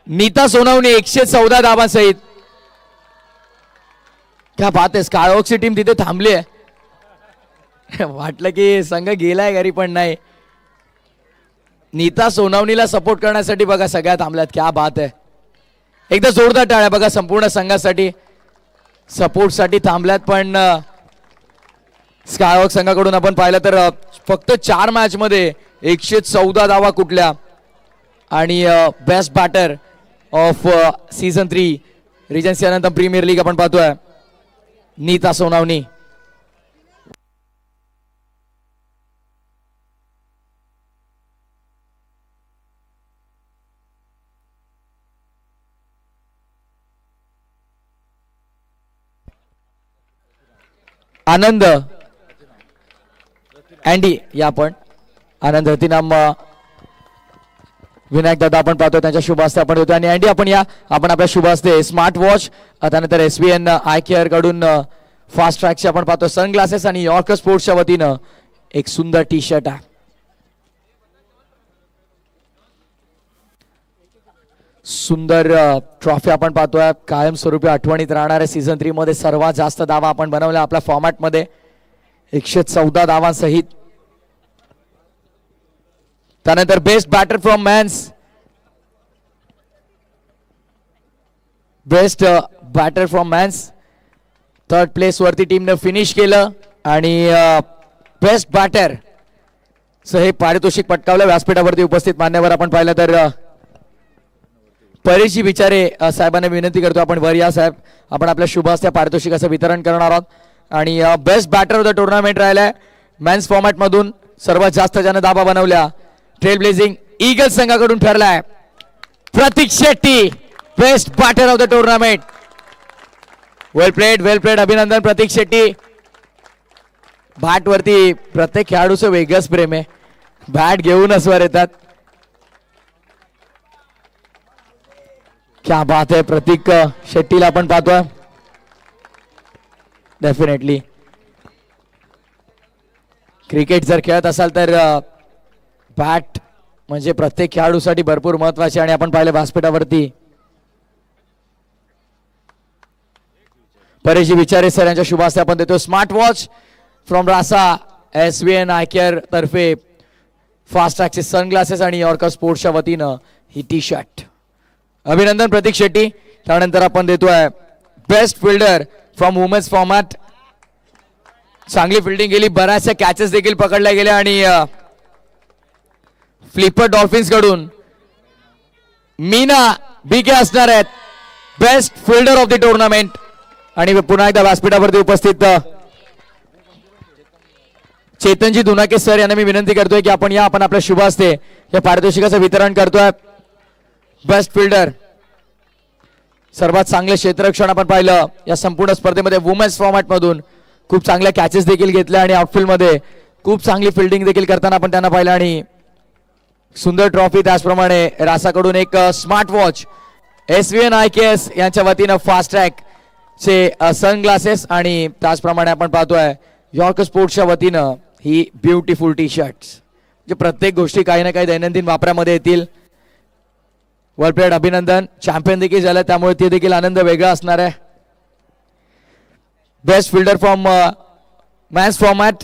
S3: नीता सोनवणे 114 धावांसहित. क्या बात आहे, स्कायहॉक्सची टीम तिथे थांबली आहे. वाटलं की संघ गेलाय घरी, पण नाही. नीता सोनवणीला सपोर्ट करण्यासाठी बघा सगळ्या थांबल्यात. क्या बात आहे, एकदा जोरदार टाळ्या बघा संपूर्ण संघासाठी, सपोर्टसाठी थांबल्यात. पण स्कायहॉक्स संघाकडून आपण पाहिलं तर फक्त 4 मॅच मध्ये 114 धावा कुठल्या. आणि best batter of season 3 Regency Anantam premier league आपण पाहतोय नीता सोनावणी. आनंद अँडी या आपण आनंद रतिनाम विनायक दादा आपण पाहतो, त्यांच्या शुभ हस्ते आपण देतो. आणि अँडी आपण या, आपण आपल्या शुभ हस्ते स्मार्ट वॉच, त्यानंतर SVN आय केअर कडून फास्ट ट्रॅकचे आपण पाहतो सनग्लासेस आणि यॉर्कर स्पोर्ट्सच्या वतीनं एक सुंदर टी शर्ट आहे. सुंदर ट्रॉफी आपण पाहतोय, कायमस्वरूपी आठवणीत राहणाऱ्या सीझन 3 मध्ये सर्वात जास्त धावा आपण बनवल्या आपल्या फॉर्मॅट मध्ये 114 धावांसहित. त्यानंतर best batter from men's, best batter from men's 3rd place वरती टीमने फिनिश केलं. आणि बेस्ट बॅटर हे पारितोषिक पटकावलं व्यासपीठावरती उपस्थित मान्यवर आपण पाहिलं तर परेशजी विचारे साहेबांना विनंती करतो आपण वर या साहेब, आपण आपल्या शुभ हस्ते पारितोषिकाचं वितरण करणार आहोत. आणि best batter of the tournament राहिलाय मेन्स फॉर्मॅट मधून, सर्वात जास्त ज्यानं धाबा बनवल्या ट्रेल ब्लेझिंग ईगल्स संघाकडून ठरलाय Prateek Shetty, best batter of the tournament. Well played, अभिनंदन प्रतीक शेट्टी. बॅट वरती प्रत्येक खेळाडूचं वेगळंच प्रेम आहे, बॅट घेऊनच वर येतात. क्या बात आहे, प्रतीक शेट्टीला आपण पाहतोय. डेफिनेटली क्रिकेट जर खेळत असाल तर बॅट म्हणजे प्रत्येक खेळाडूसाठी भरपूर महत्वाचे. आणि आपण पाहिलं व्यासपीठावरती परेशजी विचारे सर यांच्या शुभ हस्ते आपण देतो smart watch from Rasa SVN eye care तर्फे फास्ट ट्रॅकचे सनग्लासेस आणि यॉर्कर स्पोर्ट्सच्या वतीनं ही टी शर्ट. अभिनंदन प्रतीक शेट्टी. त्यानंतर आपण देतोय best fielder from women's format, चांगली फिल्डिंग केली, बऱ्याचशा कॅचेस देखील पकडल्या गेल्या. आणि फ्लिपर डॉल्फिन्स कडून मीना BK असणार आहेत best fielder of the tournament. आणि पुन्हा एकदा व्यासपीठावरती उपस्थित चेतनजी दुनाके सर यांना मी विनंती करतोय की आपण या, आपण आपल्या शुभ हस्ते या पारितोषिकाचं वितरण करतोय. बेस्ट फिल्डर, सर्वात चांगले क्षेत्ररक्षण आपण पाहिलं या संपूर्ण स्पर्धेमध्ये वुमेन्स फॉर्मॅट मधून, खूप चांगल्या कॅचेस देखील घेतल्या आणि आउटफील्ड मध्ये खूप चांगली फिल्डिंग देखील करताना आपण त्यांना पाहिलं. आणि सुंदर ट्रॉफी, त्याचप्रमाणे रासाकडून एक स्मार्ट वॉच, SVN IKS यांच्या वतीनं फास्ट ट्रॅक चे सनग्लासेस आणि त्याचप्रमाणे आपण पाहतोय यॉर्कर स्पोर्ट्सच्या वतीनं ही ब्युटिफुल टी शर्ट्स. जे प्रत्येक गोष्टी काही ना काही दैनंदिन वापरामध्ये येतील. वेल प्लेड, अभिनंदन. चॅम्पियन देखील झालं त्यामुळे ते देखील आनंद वेगळा असणार आहे. Best fielder from men's format,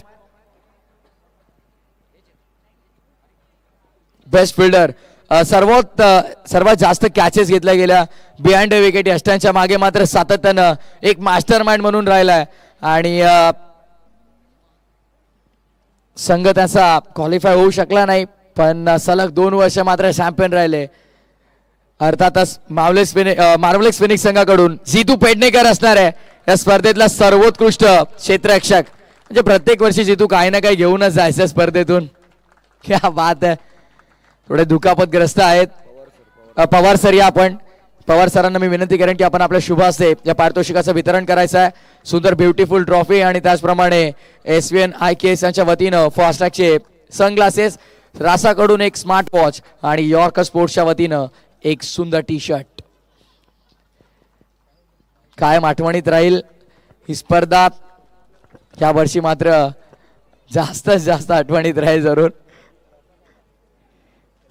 S3: best fielder, सर्वात जास्त कॅचेस घेतल्या गेल्या बिहाइंड द विकेट यष्टांच्या मागे मात्र सातत्यानं एक मास्टर माइंड म्हणून राहिलाय. आणि संघ त्याचा क्वालिफाय होऊ शकला नाही, पण सलग 2 वर्ष मात्र चॅम्पियन राहिले. अर्थातच मार्वलेक्स फिनिक्स संघाकडून जितू पेडणेकर असणार आहे या स्पर्धेतला सर्वोत्कृष्ट क्षेत्ररक्षक. म्हणजे प्रत्येक वर्षी जितू काही ना काही घेऊनच जायचं स्पर्धेतून. क्या बात आहे, थोडे दुखापतग्रस्त आहेत. पवार सर या, आपण पवार सरांना मी विनंती करेन की आपण आपल्या शुभ हस्ते या पारितोषिकाचं वितरण करायचं आहे. सुंदर ब्युटिफुल ट्रॉफी आणि त्याचप्रमाणे SVN IKS यांच्या वतीनं फास्ट ट्रॅकचे सनग्लासेस, रासाकडून एक स्मार्ट वॉच आणि यॉर्कर स्पोर्ट्सच्या वतीनं एक सुंदर टी शर्ट. कायम आठवणीत राहील ही स्पर्धा. या वर्षी मात्र जास्तच जास्त आठवणीत राहील जरूर.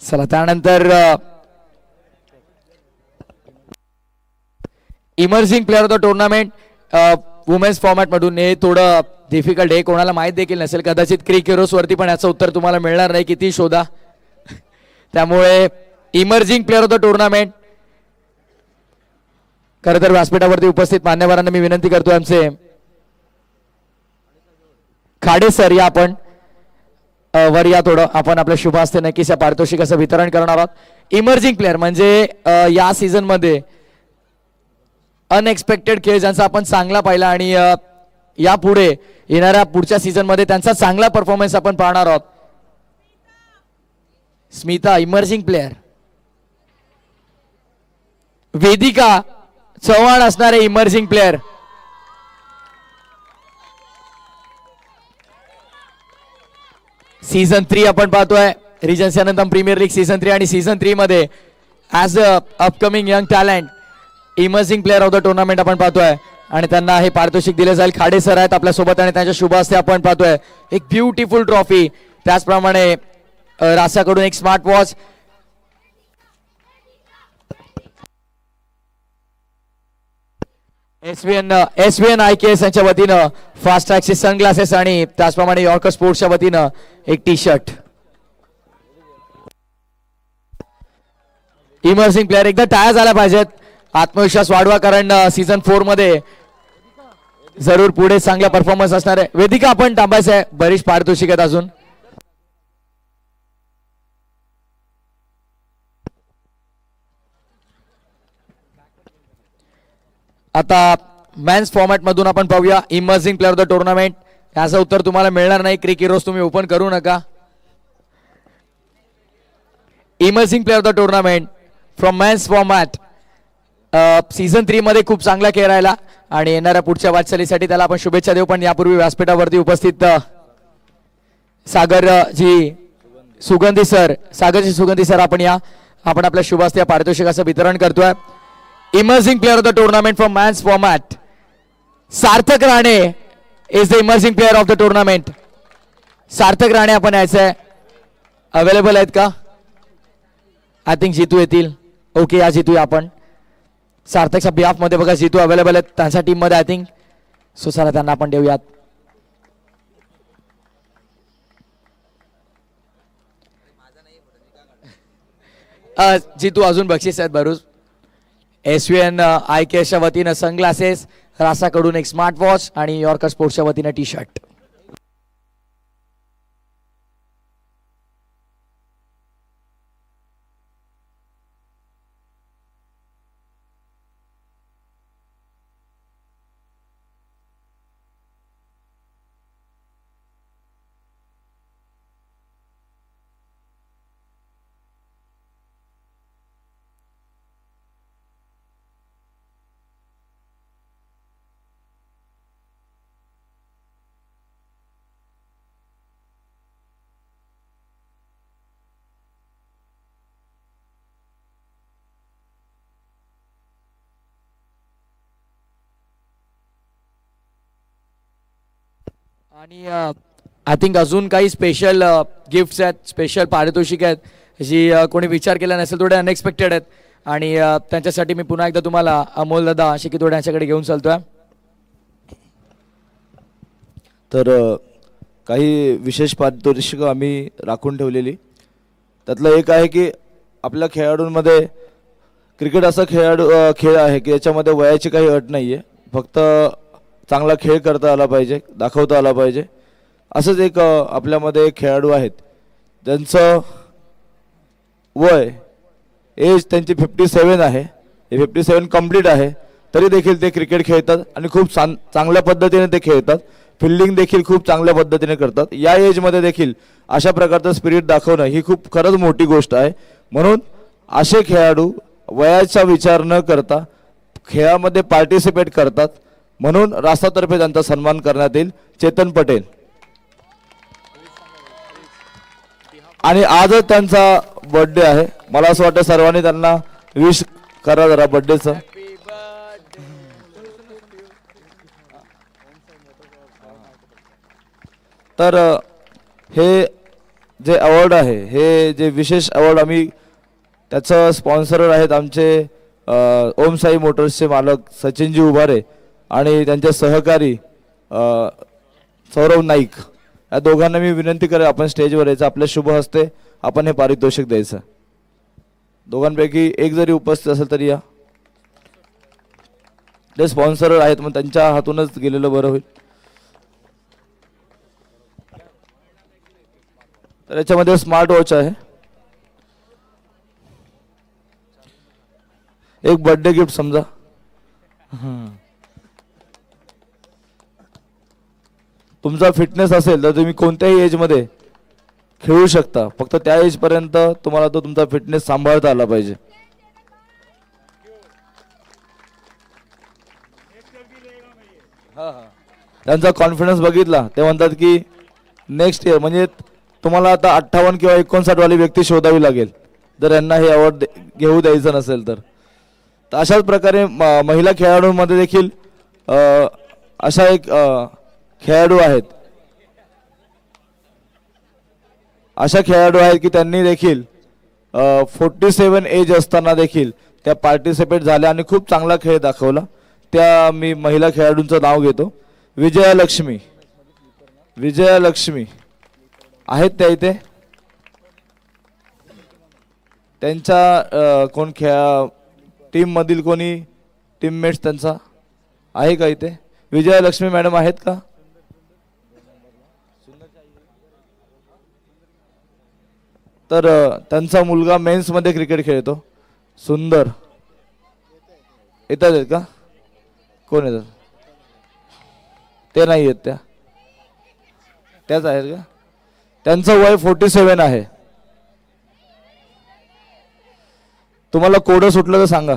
S3: चला त्यानंतर emerging player of the tournament women's format मधून. हे थोडं डिफिकल्ट आहे, कोणाला माहीत देखील नसेल कदाचित. क्रिक हिरोज वरती पण याचं उत्तर तुम्हाला मिळणार नाही किती शोधा. त्यामुळे emerging player of the tournament खरं तर व्यासपीठावरती उपस्थित मान्यवरांना मी विनंती करतोय, आमचे खाडे सर या आपण वर या थोडं. आपण आपल्या शुभ हस्ते नक्कीच या पारितोषिकाचं वितरण करणार आहोत. इमर्जिंग प्लेअर म्हणजे या सीझन मध्ये अनएक्सपेक्टेड खेळ ज्यांचा आपण चांगला पाहिला आणि यापुढे येणाऱ्या पुढच्या सीझन मध्ये त्यांचा चांगला परफॉर्मन्स आपण पाहणार आहोत. Smita emerging player. वेदिका चव्हाण असणारे इमर्जिंग प्लेअर. सीझन 3 आपण पाहतोय Regency Anantam premier league season 3 आणि सीझन 3 मध्ये as a upcoming young talent emerging player of the tournament आपण पाहतोय आणि त्यांना हे पारितोषिक दिले जाईल. खाडे सर आहेत आपल्या सोबत आणि त्यांच्या शुभ हस्ते आपण पाहतोय एक ब्युटिफुल ट्रॉफी. त्याचप्रमाणे रासाकडून एक स्मार्ट वॉच. एसव्हीएन IKS यांच्या वतीनं फास्ट ट्रॅकचे सनग्लासेस आणि त्याचप्रमाणे यॉर्कर स्पोर्ट्सच्या वतीनं एक टी शर्ट. इमर्जिंग प्लेअर एकदा टाळ्या झाल्या पाहिजेत. आत्मविश्वास वाढवा कारण सीझन 4 मध्ये जरूर पुढे चांगला परफॉर्मन्स असणार आहे. वेदिका आपण थांबायचं आहे, बरीच पारितोषिक आहेत अजून. आता मॅन्स फॉर्मॅट मधून आपण पाहूया emerging player of the tournament. याचं उत्तर तुम्हाला मिळणार नाही. क्रिक हिरोज तुम्ही ओपन करू नका. Emerging player of the tournament from men's format. Season 3 मध्ये खूप चांगला खेळ राहिला आणि येणाऱ्या पुढच्या वाटचालीसाठी त्याला आपण शुभेच्छा देऊ. पण यापूर्वी व्यासपीठावरती उपस्थित सागरजी सुगंधी सर आपण या. आपण आपल्या शुभ हस्ते पारितोषिकाचं वितरण करतोय. Emerging player of the tournament from men's format. Sarthak Rane is the emerging player of the tournament. Sarthak Rane आपण यायचंय. अवेलेबल आहेत का? आय थिंक जितू येतील. ओके या जितूया आपण. सार्थकच्या बिहाफ मध्ये बघा जितू अवेलेबल आहेत त्यांच्या टीम मध्ये आय थिंक. सो चला त्यांना आपण देऊयात. जितू अजून बक्षीस आहेत भरूच. एसव्हीएन IKSच्या वतीनं सनग्लासेस, रासाकडून एक स्मार्ट वॉच आणि यॉर्कर स्पोर्ट्सच्या वतीनं टी शर्ट. आणि आय थिंक अजून काही स्पेशल गिफ्ट्स आहेत, स्पेशल पारितोषिक आहेत जी कोणी विचार केला नसेल, थोडे अनएक्सपेक्टेड आहेत. आणि त्यांच्यासाठी मी पुन्हा एकदा तुम्हाला अमोल दादा शिकितोडे यांच्याकडे घेऊन चालतोय.
S1: तर काही विशेष पारितोषिकं आम्ही राखून ठेवलेली. त्यातलं एक आहे की आपल्या खेळाडूंमध्ये क्रिकेट असा खेळ आहे की याच्यामध्ये वयाची काही अट नाही आहे. फक्त चांगला खेळ करता आला पाहिजे, दाखवता आला पाहिजे. असंच एक आपल्यामध्ये एक खेळाडू आहेत ज्यांचं वय एज त्यांची 57 आहे. हे 57 कंप्लीट आहे, तरी देखील ते क्रिकेट खेळतात आणि खूप चांगल्या पद्धतीने ते खेळतात. फिल्डिंग देखील खूप चांगल्या पद्धतीने करतात. या एजमध्ये देखील अशा प्रकारचं स्पिरिट दाखवणं ही खूप खरंच मोठी गोष्ट आहे. म्हणून असे खेळाडू वयाचा विचार न करता खेळामध्ये पार्टिसिपेट करतात. म्हणून राष्ट्रातर्फे त्यांचा सन्मान करण्यात येईल. चेतन पटेल. आणि आजच त्यांचा बर्थडे आहे. मला असं वाटतं सर्वांनी त्यांना विश करा जरा बर्थडेचं. तर हे जे अवॉर्ड आहे, हे जे विशेष अवॉर्ड आम्ही त्याचं स्पॉन्सर आहेत आमचे ओम साई मोटर्सचे मालक सचिनजी उभारे आणि त्यांचे सहकारी सौरभ नाईक, या दोघांना मी विनंती करेन आपण स्टेजवर यायचं, आपल्या शुभ हस्ते आपण हे पारितोषिक द्यायचं. दोघांपैकी एक जरी उपस्थित असेल तरी या. ते स्पॉन्सर आहेत मग त्यांच्या हातूनच गेलेलं बरं होईल. तर याच्यामध्ये स्मार्ट वॉच आहे, एक बर्थडे गिफ्ट समजा. तुमचा फिटनेस असेल तर तुम्ही कोणत्याही एजमध्ये खेळू शकता, फक्त त्या एजपर्यंत तुम्हाला तो तुमचा फिटनेस सांभाळता आला पाहिजे. त्यांचा कॉन्फिडन्स बघितला ते म्हणतात की नेक्स्ट इयर म्हणजे तुम्हाला आता 58 किंवा 59 वाली व्यक्ती शोधावी लागेल जर यांना हे अवॉर्ड घेऊ द्यायचं नसेल तर. अशाच प्रकारे महिला खेळाडूंमध्ये देखील अशा एक खेळाडू आहेत, अशा खेळाडू आहेत की त्यांनी देखील 47 एज असताना देखील त्या पार्टिसिपेट झाल्या आणि खूप चांगला खेळ दाखवला. त्या मी महिला खेळाडूंचं नाव घेतो. विजयालक्ष्मी, विजयालक्ष्मी आहेत त्या इथे. त्यांच्या कोण टीम मधील कोणी टीममेट्स त्यांचा आहे का इथे? विजयालक्ष्मी मॅडम आहेत का? तर त्यांचा मुलगा मेन्स मध्ये क्रिकेट खेळतो. सुंदर येतात का? कोण येतात? ते नाही येत, त्याच आहेत का? त्यांचं वय 47 आहे. तुम्हाला कोड सुटलं तर सांगा.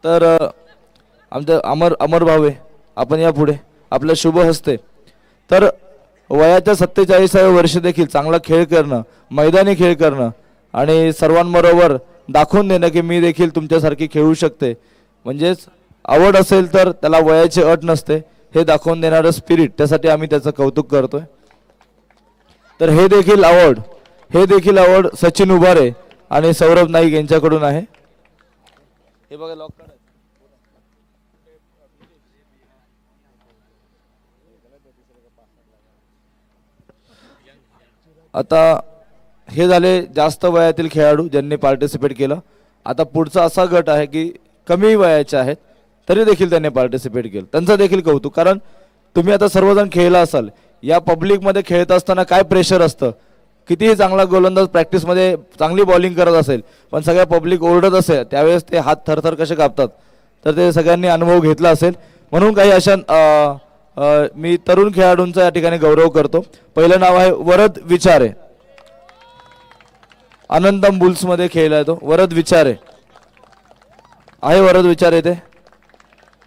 S1: तर आमच्या अमर भावे आपण या पुढे आपल्या शुभ हस्ते. तर वयाच्या 47व्या वर्षी देखील चांगला खेळ करणं, मैदानी खेळ करणं आणि सर्वांबरोबर दाखवून देणं की मी देखील तुमच्यासारखी खेळू शकते, म्हणजेच आवड असेल तर त्याला वयाची अट नसते, हे दाखवून देणारं स्पिरिट, त्यासाठी आम्ही त्याचं कौतुक करतोय. तर हे देखील अवॉर्ड सचिन उभारे आणि सौरभ नाईक यांच्याकडून आहे. हे बघा लॉक करा. आता हे झाले जास्त वयातील खेळाडू ज्यांनी पार्टिसिपेट केलं. आता पुढचा असा गट आहे की कमी वयाचे आहेत तरी देखील त्यांनी पार्टिसिपेट केलं, त्यांचं देखील कौतुक. कारण तुम्ही आता सर्वजण खेळला असाल, या पब्लिकमध्ये खेळत असताना काय प्रेशर असतं. कितीही चांगला गोलंदाज प्रॅक्टिसमध्ये चांगली बॉलिंग करत असेल पण सगळ्या पब्लिक ओरडत असेल त्यावेळेस ते हात थरथर कसे कापतात, तर ते सगळ्यांनी अनुभव घेतला असेल. म्हणून काही अशा मी तरुण खेळाडूंचा या ठिकाणी गौरव करतो. पहिलं नाव आहे वरद विचारे. अनंतम बुल्स मध्ये खेळलाय तो. वरद विचारे आहे. वरद विचारे ते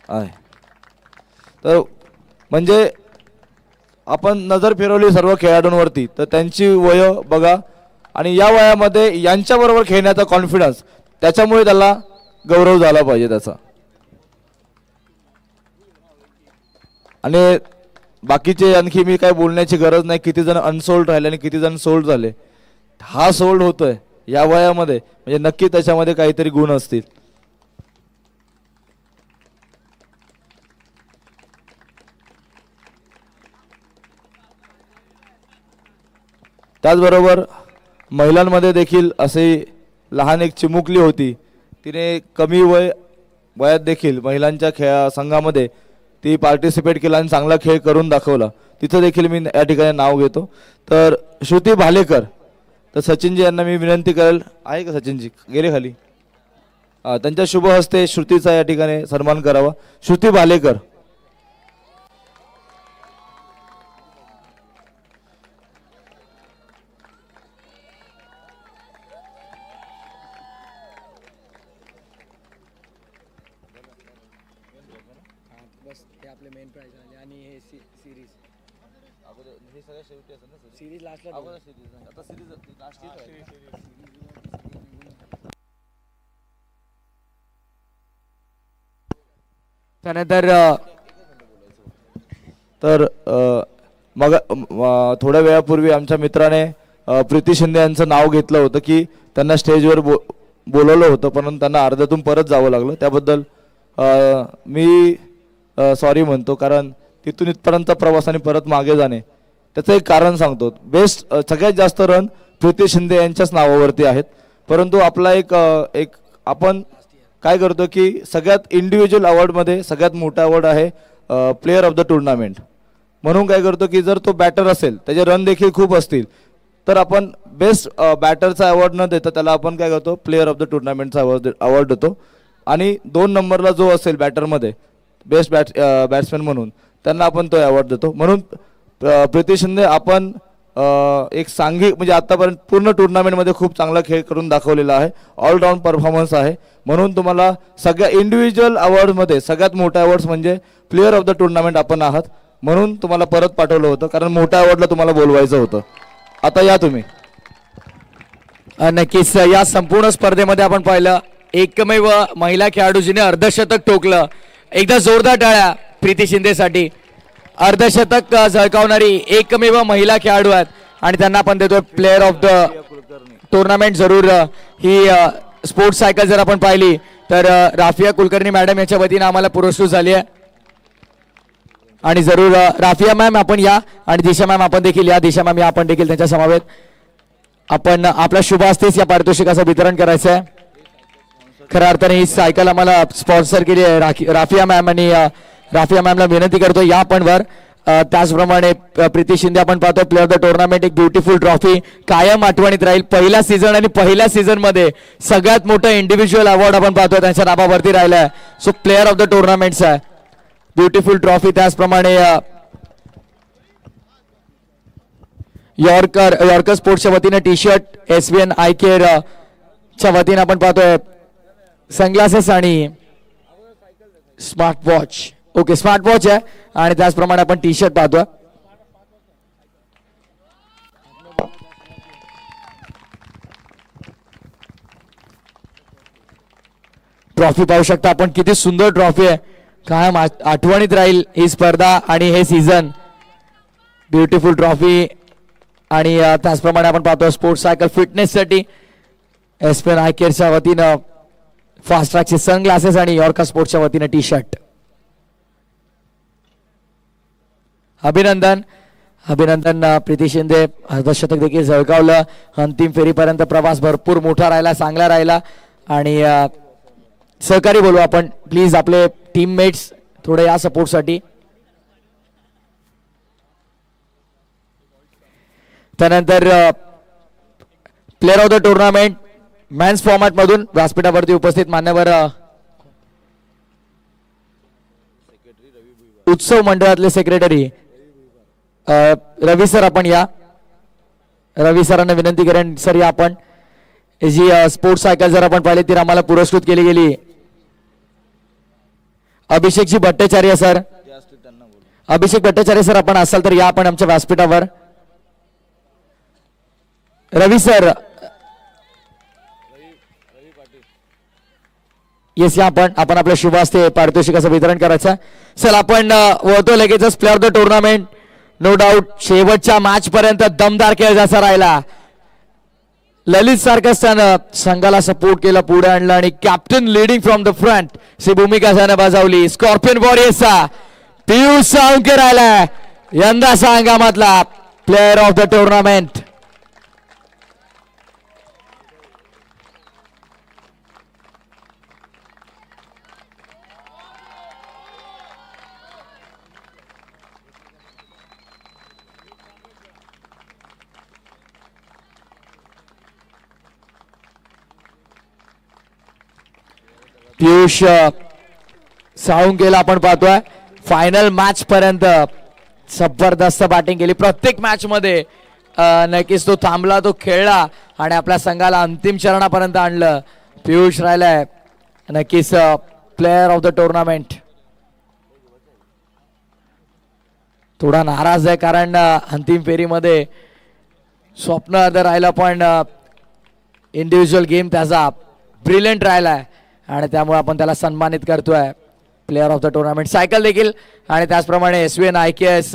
S1: आहे. तर म्हणजे आपण नजर फिरवली सर्व खेळाडूंवरती तर त्यांची वय बघा आणि या वयामध्ये यांच्याबरोबर खेळण्याचा कॉन्फिडन्स, त्याच्यामुळे त्याला गौरव झाला पाहिजे त्याचा. आणि बाकीचे आणखी मी काय बोलण्याची गरज नाही. किती जण अनसोल्ड राहिले आणि किती जण सोल्ड झाले. हा सोल्ड होतोय या वयामध्ये म्हणजे नक्की त्याच्यामध्ये काहीतरी गुण असतील. त्याचबरोबर महिलांमध्ये देखील असे लहान एक चिमुकली होती, तिने कमी वयात देखील महिलांच्या संघामध्ये ती पार्टिसिपेट केला आणि चांगला खेळ करून दाखवला. तिथं देखील मी या ठिकाणी नाव घेतो. तर श्रुती भालेकर. तर सचिनजी यांना मी विनंती करेल, आहे का सचिनजी? गेले खाली. त्यांच्या शुभ हस्ते श्रुतीचा या ठिकाणी सन्मान करावा. श्रुती भालेकर.
S3: आपले मेन प्राइज आले आणि हे सिरीज हे सगळ्या शेवटी असतात ना. सिरीज लास्टला आता सिरीज त्यानंतर
S1: तर मग थोड्या वेळापूर्वी आमच्या मित्राने प्रीती शिंदे यांचं नाव घेतलं होतं की त्यांना स्टेजवर बोलवलं होतं, परंतु त्यांना अर्ध्यातून परत जावं लागलं. त्याबद्दल मी सॉरी म्हणतो, कारण तिथून इथपर्यंतचा प्रवास आणि परत मागे जाणे त्याचं एक कारण सांगतो. बेस्ट सगळ्यात जास्त रन प्रीती शिंदे यांच्याच नावावरती आहेत, परंतु आपला एक आपण काय करतो की सगळ्यात इंडिव्हिज्युअल अवॉर्डमध्ये सगळ्यात मोठा अवॉर्ड आहे प्लेयर ऑफ द टुर्नामेंट. म्हणून काय करतो की जर तो बॅटर असेल, त्याचे रन देखील खूप असतील, तर आपण बेस्ट बॅटरचा अवॉर्ड न देता त्याला आपण काय करतो, प्लेयर ऑफ द टुर्नामेंटचा अवॉर्ड देतो. आणि 2 नंबरला जो असेल बॅटरमध्ये बेस्ट बॅट्समॅन म्हणून, त्यांना आपण तो अवॉर्ड देतो. म्हणून प्रीती शिंदे, आपण एक सांघिक म्हणजे आतापर्यंत पूर्ण टुर्नामेंटमध्ये खूप चांगला खेळ करून दाखवलेला आहे, ऑलराऊंड परफॉर्मन्स आहे. म्हणून तुम्हाला सगळ्या इंडिव्हिज्युअल अवॉर्डमध्ये सगळ्यात मोठा अवॉर्ड्स म्हणजे प्लेयर ऑफ द टुर्नामेंट आपण आहात, म्हणून तुम्हाला परत पाठवलं होतं, कारण मोठ्या अवॉर्डला तुम्हाला बोलवायचं होतं. आता या तुम्ही.
S3: नक्कीच या संपूर्ण स्पर्धेमध्ये आपण पाहिलं एकमेव महिला खेळाडू जिने अर्धशतक ठोकलं. एकदा जोरदार टाळ्या प्रीती शिंदेसाठी. अर्धशतक झळकावणारी एकमेव महिला खेळाडू आहेत आणि त्यांना आपण देतोय प्लेअर ऑफ द टुर्नामेंट. जरूर ही स्पोर्ट्स सायकल जर आपण पाहिली तर राफिया कुलकर्णी मॅडम यांच्या वतीने आम्हाला पुरस्कृत झाली आहे. आणि जरूर राफिया मॅम आपण या, आणि दिशा मॅम आपण देखील या. दिशा मॅम या आपण देखील त्यांच्या समवेत. आपण आपल्या शुभ हस्तेच या पारितोषिकाचं वितरण करायचं आहे. खऱ्या अर्थाने ही सायकल आम्हाला स्पॉन्सर केली आहे राफिया मॅम, आणि राफिया मॅमला विनंती करतो या आपण वर. त्याचप्रमाणे प्रीती शिंदे आपण पाहतो प्लेअर ऑफ द टुर्नामेंट, एक ब्युटिफुल ट्रॉफी कायम आठवणीत राहील. पहिला सीझन आणि पहिल्या सीझन मध्ये सगळ्यात मोठं इंडिव्हिज्युअल अवॉर्ड आपण पाहतो त्यांच्या नावावरती राहिला आहे. सो प्लेअर ऑफ द टुर्नामेंटचा आहे ब्युटिफुल ट्रॉफी. त्याचप्रमाणे यॉर्कर स्पोर्ट्सच्या वतीने T shirt, SVN eye care च्या वतीने आपण पाहतोय सनग्लासेस आणि smart watch. Okay, smart watch आहे. आणि त्याचप्रमाणे आपण टी शर्ट पाहतोय. ट्रॉफी पाहू शकता आपण, किती सुंदर ट्रॉफी आहे. कायम आठवणीत राहील ही स्पर्धा आणि हे सीझन. Beautiful trophy. आणि त्याचप्रमाणे आपण पाहतो स्पोर्ट्स सायकल फिटनेससाठी SVN आय केअरच्या वतीनं फास्ट ट्रॅकचे सनग्लासेस आणि यॉर्कर स्पोर्ट्सच्या वतीनं टी शर्ट. अभिनंदन अभिनंदन प्रीती शिंदे. अर्धशतक देखील झळकावलं. अंतिम फेरीपर्यंत प्रवास भरपूर मोठा राहिला, चांगला राहिला. आणि सहकारी बोलू आपण प्लीज, आपले टीममेट्स थोडे या सपोर्टसाठी. त्यानंतर player of the tournament men's format मधून व्यासपीठावरती उपस्थित मान्यवर उत्सव मंडळातले सेक्रेटरी रवी सर आपण या. रवी सरांना विनंती करेन सर या आपण. जी स्पोर्ट्स सायकल जर आपण पाहिली तर आम्हाला पुरस्कृत केली गेली अभिषेकजी भट्टाचार्य सर. अभिषेक भट्टाचार्य सर आपण असाल तर या आपण आमच्या व्यासपीठावर. रवी सर येस या आपण आपल्या शुभ हस्ते पारितोषिकाचं वितरण करायचं. सर आपण वळतो लगेचच player of the tournament. No doubt शेवटच्या मॅच पर्यंत दमदार खेळ जसा राहिला. ललित सारखंच त्यानं संघाला सपोर्ट केला, पुढे आणलं आणि captain leading from the front ही भूमिका त्यानं बजावली. स्कॉर्पियन वॉरियर्सचा पियुष साळुंके राहिलाय यंदाचा हंगामातला player of the tournament. Piyush साळुंकेला आपण पाहतोय फायनल मॅच पर्यंत जबरदस्त बॅटिंग केली. प्रत्येक मॅच मध्ये नक्कीच तो थांबला, तो खेळला आणि आपल्या संघाला अंतिम चरणापर्यंत आणलं. पियुष राहिलाय नक्कीच प्लेअर ऑफ द टुर्नामेंट. थोडा नाराज आहे कारण अंतिम फेरीमध्ये स्वप्न जर राहिलं, पण इंडिव्हिज्युअल गेम त्याचा ब्रिलियंट राहिलाय आणि त्यामुळे आपण त्याला सन्मानित करतोय. Player of the tournament cycle देखील, आणि त्याचप्रमाणे SVN IKS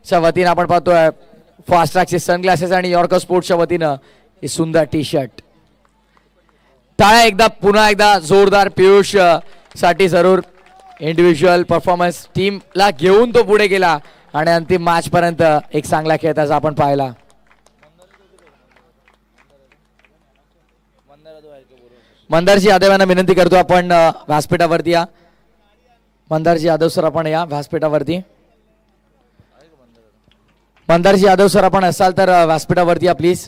S3: च्या वतीनं आपण पाहतोय फास्ट ट्रॅकचे सनग्लासेस आणि यॉर्कर स्पोर्ट्सच्या वतीनं हे सुंदर टी शर्ट. टाळ्या पुन्हा एकदा जोरदार पियुष साठी जरूर. इंडिव्हिज्युअल परफॉर्मन्स टीमला घेऊन तो पुढे गेला आणि अंतिम मॅच पर्यंत एक चांगला खेळताचा आपण पाहिला. मंदारजी यादव यांना विनंती करतो आपण व्यासपीठावरती या. मंदारजी यादव सर आपण या व्यासपीठावरती. मंदारजी यादव सर आपण असाल तर व्यासपीठावरती या प्लीज.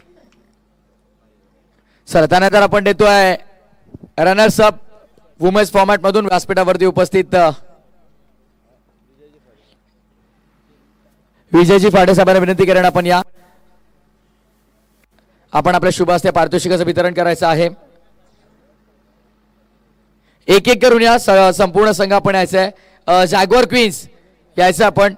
S3: सर त्यानंतर आपण देतोय रनर्स अप वुमेन्स फॉर्मॅट मधून व्यासपीठावरती उपस्थित विजयजी फाडे साहेबांना विनंती करेन आपण या. आपण आपल्या शुभ हस्ते पारितोषिकाचं वितरण करायचं आहे. एक एक करून या. संपूर्ण संघ आपण यायचं आहे. जॅग्वार क्वीन्स यायचं आपण.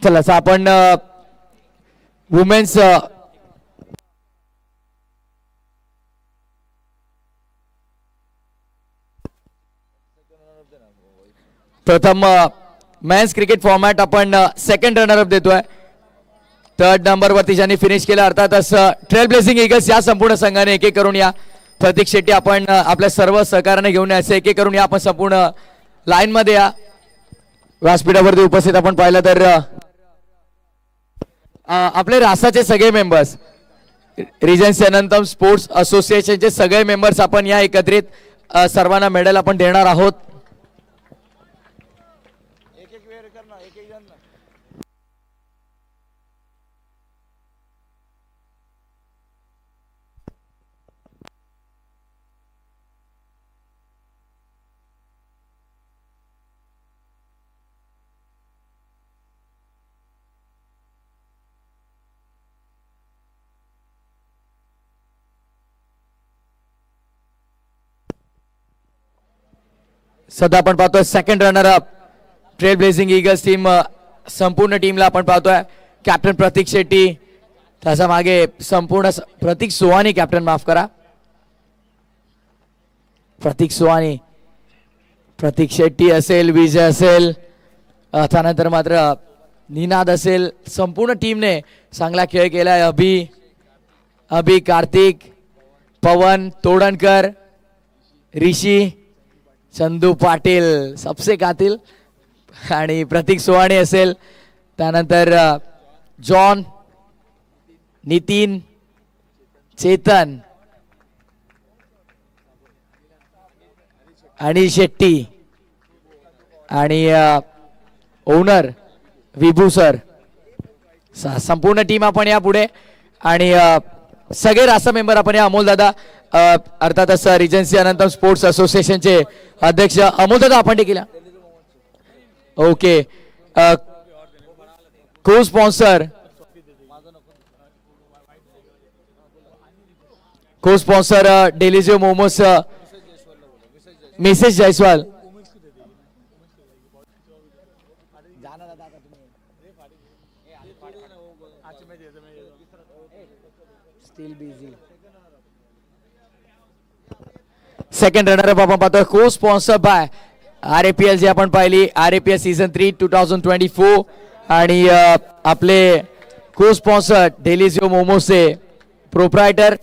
S3: चला आपण वुमेन्स प्रथम मेन्स क्रिकेट फॉर्मॅट आपण सेकंड रनर अप देतोय. थर्ड नंबर वरती ज्यांनी फिनिश केलं अर्थातच ट्रेल ब्लेझिंग ईगल्स या संपूर्ण संघाने एक एक करून या. प्रतीक शेट्टी आपण आपल्या सर्व सहकार्याने घेऊन यायचं. एक एक करून या आपण संपूर्ण लाईन मध्ये या. व्यासपीठावरती उपस्थित आपण पाहिलं तर आपले रासाचे सगळे मेंबर्स, रिजन्सी अनंतम स्पोर्ट्स असोसिएशनचे सगळे मेंबर्स आपण या एकत्रित. सर्वांना मेडल आपण देणार आहोत. सध्या आपण पाहतोय second runner up trail blazing eagles team. संपूर्ण टीमला आपण पाहतोय. कॅप्टन प्रतीक शेट्टी, त्याच्या मागे संपूर्ण प्रतीक सोहानी, कॅप्टन माफ करा, प्रतीक सोहानी, प्रतीक शेट्टी असेल, विजय असेल, त्यानंतर मात्र निनाद असेल. संपूर्ण टीमने चांगला खेळ केलाय. अभि, कार्तिक, पवन तोडणकर, ऋषी, चंदू पाटील सबसे कातिल, आणि प्रतीक सोहाणे असेल, त्यानंतर जॉन, नितीन, चेतन आणि शेट्टी आणि ओनर विभू सर. संपूर्ण टीम आपण या पुढे. आणि सगळे रासा मेंबर आपण या. अमोल दादा अर्थातच रिजन्सी अनंतम स्पोर्ट्स असोसिएशनचे अध्यक्ष अमोल दादा आपण देखील. Okay. Co sponsor Delizio momos Mrs Jaiswal. Second runner up आपण पाहतोय को स्पॉन्सर बाय RAPL जी आपण पाहिली. RAPL season 3 2024. आणि आपले को स्पॉन्सर डेलिजिओ मोमोसचे प्रोप्रायटर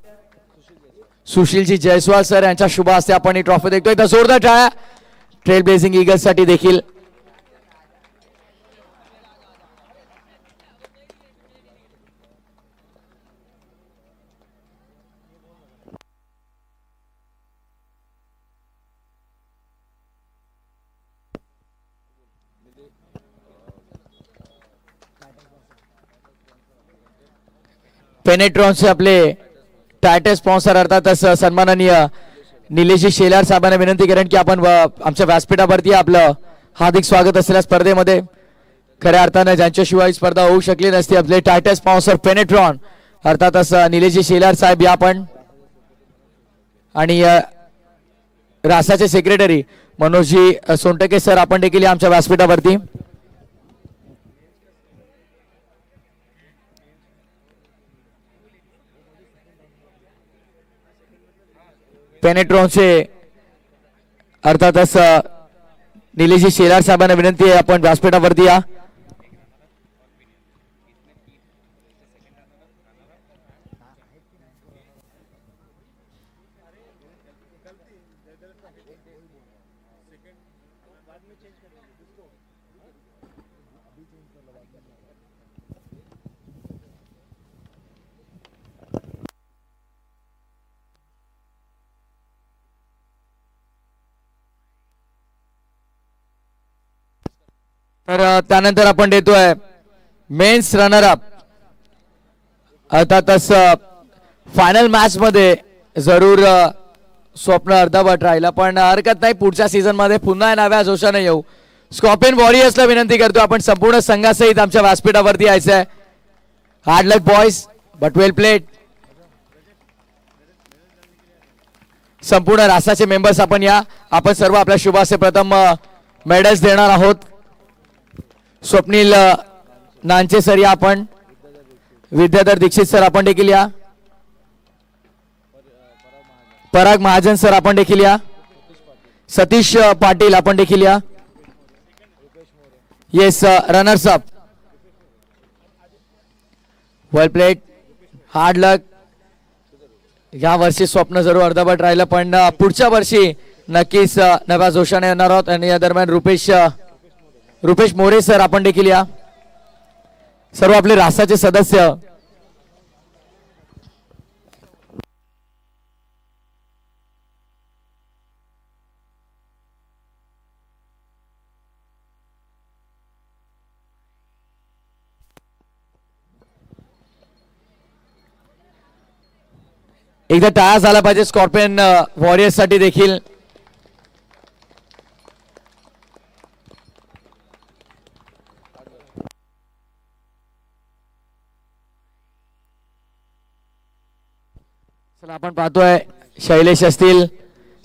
S3: सुशीलजी जयस्वाल सर यांच्या शुभ हस्ते आपण ही ट्रॉफी देखतोय. तर जोरदार टाळ्या ट्रेल ब्लेझिंग ईगल्स साठी देखील. पेनेट्रॉनचे आपले टायटल स्पॉन्सर अर्थातच सन्माननीय निलेशजी शेलार साहेबांना विनंती करेन की आपण आमच्या व्यासपीठावरती आपलं हार्दिक स्वागत असलेल्या स्पर्धेमध्ये. खऱ्या अर्थानं ज्यांच्याशिवाय स्पर्धा होऊ शकली नसती आपले टायटल स्पॉन्सर पेनेट्रॉन अर्थातच निलेशजी शेलार साहेब या आपण. आणि रासाचे सेक्रेटरी मनोजजी सोनटके सर आपण देखील आमच्या व्यासपीठावरती. पेनेट्रॉनचे अर्थातच निलेशजी शेलार साहेबांना विनंती आहे आपण व्यासपीठावरती या. तर त्यानंतर आपण देतोय मेन्स रनर अप. अर्थातच फायनल मॅच मध्ये जरूर स्वप्न अर्धवट राहिलं, पण हरकत नाही, पुढच्या सीझन मध्ये पुन्हा नव्या जोशाने येऊ. स्कॉर्पियन वॉरियर्सला विनंती करतो आपण संपूर्ण संघासहित आमच्या व्यासपीठावरती यायचं आहे. Hard luck boys, but well played. संपूर्ण रासाचे मेंबर्स आपण या. आपण सर्व आपल्या शुभासे प्रथम मेडल्स देणार आहोत. स्वप्नील नांचे सर या आपण, विद्याधर दीक्षित सर आपण देखील या, पराग महाजन सर आपण देखील या, सतीश पाटील आपण देखील या. येस रनर्स अप, वेल प्लेड, हार्ड लक. या वर्षी स्वप्न जरूर अर्धवट राहिलं, पण पुढच्या वर्षी नक्कीच नव्या जोशाने येणार आहोत. आणि या दरम्यान रुपेश मोरे सर आपण देखील या. सर्व आपले रासाचे सदस्य एकदा टाळा झाला पाहिजे स्कॉर्पियन वॉरियर्स साठी देखील. चला आपण पाहतोय शैलेश असतील,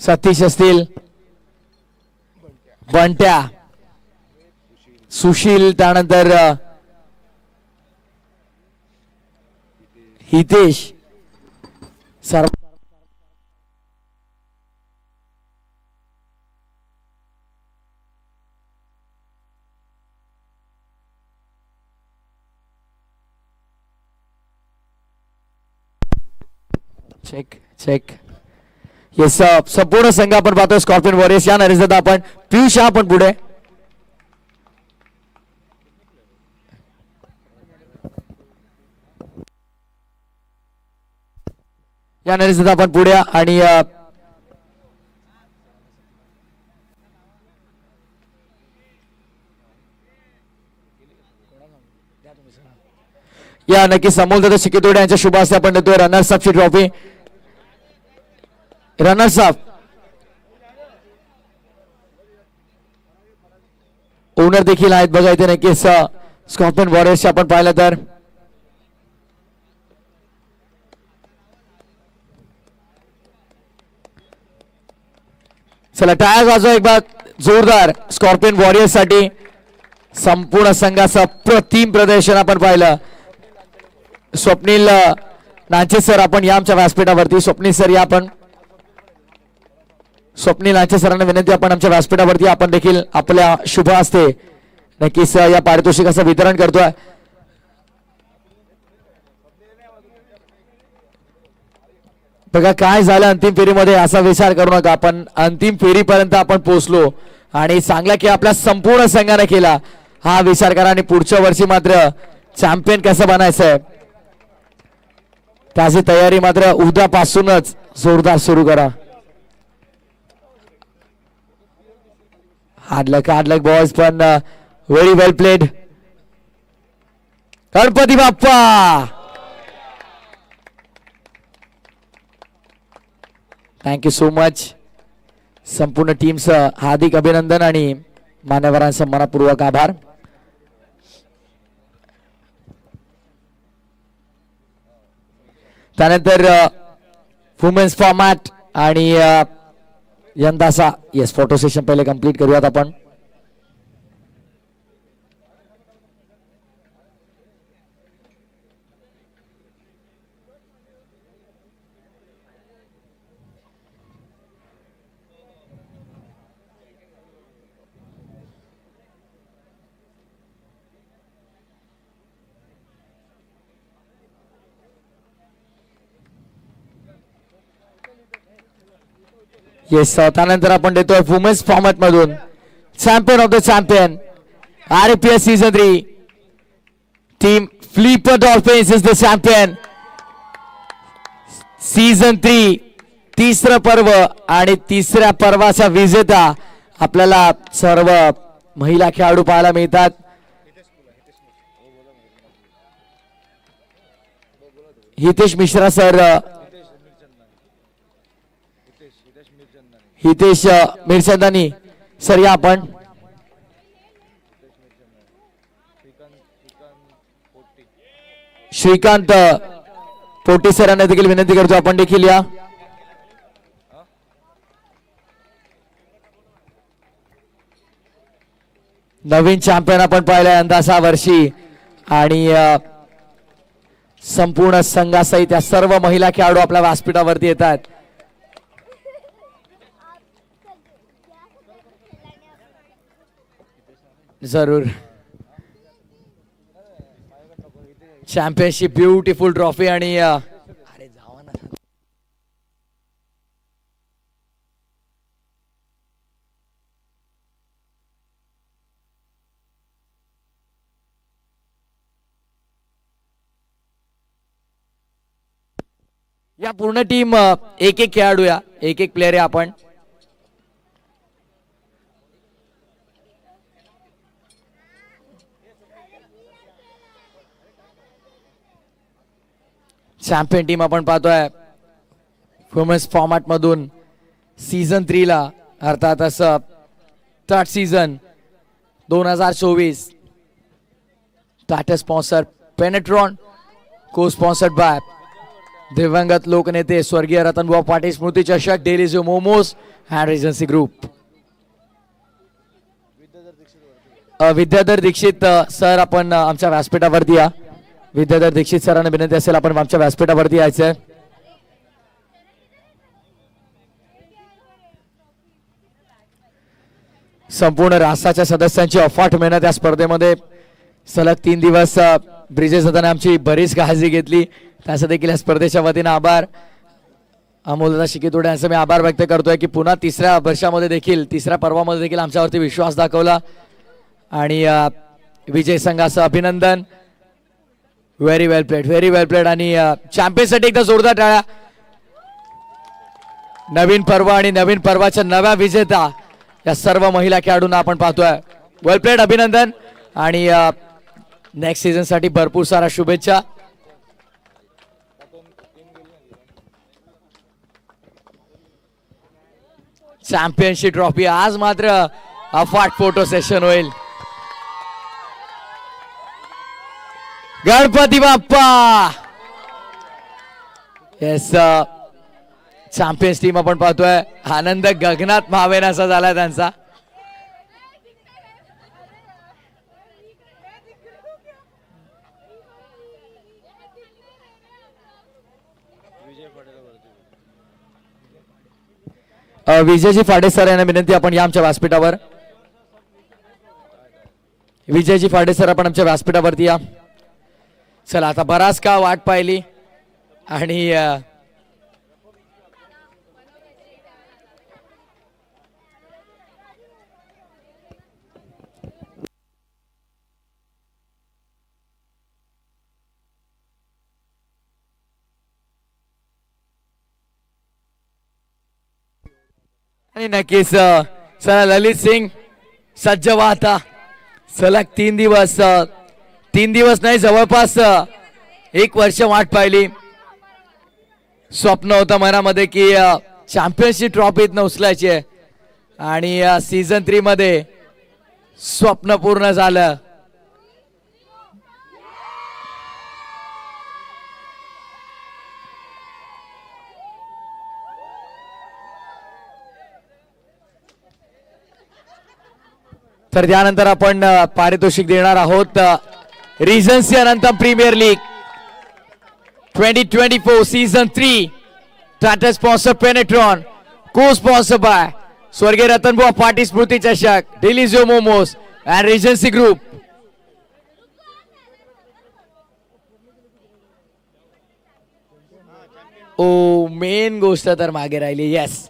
S3: सतीश असतील, बंट्या, सुशील, त्यानंतर हितेश सर्व चेक चेक. येस संपूर्ण संघ आपण पाहतो स्कॉर्पियन वॉरियर्स या. नरेश दादा आपण, पियुष या आपण पुढे. या नरेश दादा आपण पुढे या. आणि या नक्की समोर दादा शिकेतोडे यांच्या शुभ हस्ते आपण देतोय रनर्स अपची ट्रॉफी. रनर्स अप ओनर देखील आहेत बघा इथे नक्कीच स्कॉर्पियन वॉरियर्स आपण पाहिलं तर. चला टायर वाजवा एक बार जोरदार स्कॉर्पियन वॉरियर्स साठी. संपूर्ण संघाचं प्रतिम प्रदर्शन आपण पाहिलं. स्वप्नील नांचे सर आपण या आमच्या व्यासपीठावरती. स्वप्नील सर या आपण. स्वप्नील नांचे सरांना विनंती आपण आमच्या व्यासपीठावरती आपण देखील आपल्या शुभ हस्ते नक्कीच या पारितोषिकाचं वितरण करतोय. बघा काय झालं अंतिम फेरीमध्ये असा विचार करू नका. आपण अंतिम फेरीपर्यंत आपण पोहोचलो आणि चांगला खेळ आपल्या संपूर्ण संघाने केला हा विचार करा. आणि पुढच्या वर्षी मात्र चॅम्पियन कसं बनायचंय त्याची तयारी मात्र उद्यापासूनच जोरदार सुरू करा. हार्ड लक बॉयज, पण व्हेरी वेल played. Ganpati Bappa thank you so much. संपूर्ण टीमचं हार्दिक अभिनंदन आणि मान्यवरांचा मनपूर्वक आभार. त्यानंतर वुमेन्स फॉर्मॅट आणि यंदाचा येस फोटो सेशन पहिले कंप्लीट करूयात आपण. येस, त्यानंतर आपण देतोय वुमेन्स फॉर्मॅट मधून champion of the champion RPS season 3 team flipper dolphins is the champion season 3. तिसरं पर्व आणि तिसऱ्या पर्वाचा विजेता आपल्याला सर्व महिला खेळाडू पाहायला मिळतात. हितेश मिश्रा सर, हितेश मिरचंदानी सर या आपण. श्रीकांत पोटी सरांना देखील विनंती करतो आपण देखील या. नवीन चॅम्पियन आपण पाहिलाय अंदासा वर्षी आणि संपूर्ण संघासहित या सर्व महिला खेळाडू आपल्या व्यासपीठावरती येतात. जरूर. चॅम्पियनशिप ब्युटिफुल ट्रॉफी आणि अरे जावा ना. या पूर्ण टीम एक एक खेळाडू या एक एक प्लेयर आहे आपण. चॅम्पियन टीम आपण पाहतोय वुमेन्स फॉर्मॅट मधून सीझन 3 ला अर्थात असं third season 2024. Tata sponsor Penetron, को स्पॉन्सर्ड बाय दिवंगत लोकनेते स्वर्गीय रतनबुवा पाटील स्मृती चषक, Delizio momos and agency group. Vidyadhar Dixit sir आपण आमच्या व्यासपीठावरती या. विद्याधर दीक्षित सरांना विनंती असेल आपण आमच्या व्यासपीठावरती यायचंय. संपूर्ण राष्ट्राच्या सदस्यांची अफाट मेहनत या स्पर्धेमध्ये. सलग 3 दिवस ब्रिजेश दादाने आमची बरीच काळजी घेतली, त्याचा देखील या स्पर्धेच्या वतीनं आभार. अमोलदादा शिकेतोडे यांचा मी आभार व्यक्त करतोय की पुन्हा तिसऱ्या वर्षामध्ये देखील तिसऱ्या पर्वामध्ये देखील आमच्यावरती विश्वास दाखवला आणि विजय संघाचं अभिनंदन. व्हेरी वेल प्लेड, व्हेरी वेल प्लेड. आणि चॅम्पियनसाठी एकदा जोरदार टाळ्या. नवीन पर्व आणि नवीन पर्वाच्या नव्या विजेता या सर्व महिला खेळाडूंना आपण पाहतोय. वेल प्लेड, अभिनंदन आणि नेक्स्ट सीझन साठी भरपूर सारा शुभेच्छा. चॅम्पियनशिप ट्रॉफी आज मात्र अफाट फोटो सेशन होईल. Ganpati Bappa. Yes, champions team आपण पाहतोय आनंद गगनात मावेन असा झाला त्यांचा. विजयजी फाडे सर यांना विनंती आपण या आमच्या व्यासपीठावर. विजयजी फाडे सर आपण आमच्या व्यासपीठावरती या. चला आता बराच का वाट पाहिली आणि नक्कीच चला ललित सिंग सज्ज व्हा आता. सलग 3 दिवस नाही जवळपास 1 वर्ष वाट पाहिली. स्वप्न होतं मनामध्ये की चॅम्पियनशिप ट्रॉफीत उचलायची आहे आणि सीझन 3 मध्ये स्वप्न पूर्ण झालं. तर त्यानंतर आपण पारितोषिक देणार आहोत. Regency Anantam premier league 2024 season 3 title sponsor Penetron, co sponsor by स्वर्गीय रतनबुवा पाटील स्मृती चषक, Delizio momos and Regency group. ओ मेन गोष्ट तर मागे राहिली. येस,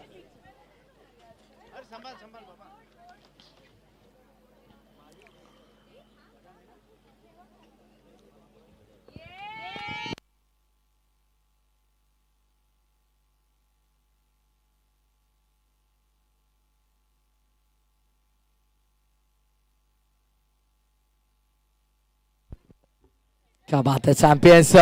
S3: क्या बात है चॅम्पियन्स.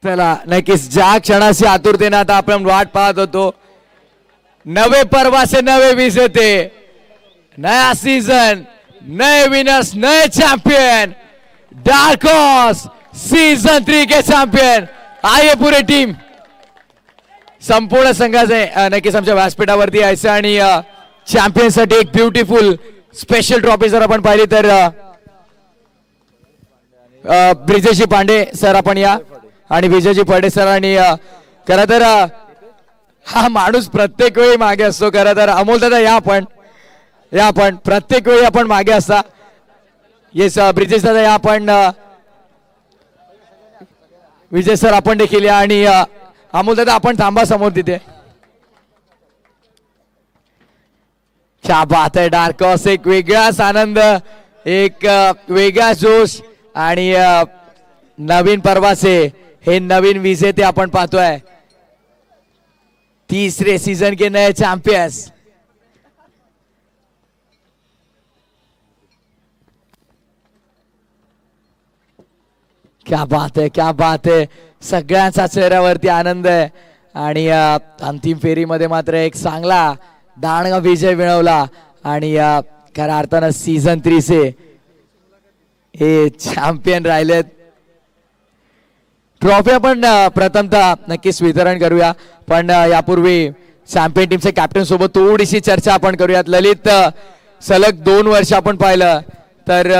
S3: चला नक्कीच ज्या क्षणाची आतुरतेने आता आपण वाट पाहत होतो. नवे पर्वा से नवे विजेते, नया सीजन, नए विनर्स, नए चैंपियन, डार्क हॉर्स सीजन 3 के चैंपियन. आइए पूरी टीम संपूर्ण संघाचे नक्कीच आमच्या व्यासपीठावरती यायचं आणि चॅम्पियन साठी एक ब्युटिफुल स्पेशल ट्रॉफी जर आपण पाहिली तर ब्रिजेशजी पांडे सर आपण या आणि विजयजी पडे सर. आणि खरं तर हा माणूस प्रत्येक वेळी मागे असतो. खरं तर अमोल दादा या आपण प्रत्येक वेळी आपण मागे असता. येस ब्रिजेश दादा या आपण, विजय सर आपण देखील या आणि अमोल दादा आपण थांबा समोर तिथे. क्या बात आहे डार्क हॉर्स. एक वेगळाच आनंद, एक वेगळा जोश आणि नवीन पर्वाचे हे नवीन विजेते आपण पाहतोय. तीसरे सीजन के नए चैंपियंस. क्या बात है, क्या बात है. सगळ्यांचा चेहऱ्यावरती आनंद आहे आणि अंतिम फेरीमध्ये मात्र एक चांगला दांडगा विजय मिळवला आणि खऱ्या अर्थानं सीझन 3 से हे चॅम्पियन राहिलेत. ट्रॉफी आपण प्रथमतः नक्कीच वितरण करूया, पण यापूर्वी चॅम्पियन टीमचे कॅप्टन सोबत थोडीशी चर्चा आपण करूयात. ललित, सलग 2 वर्ष आपण पाहिलं तर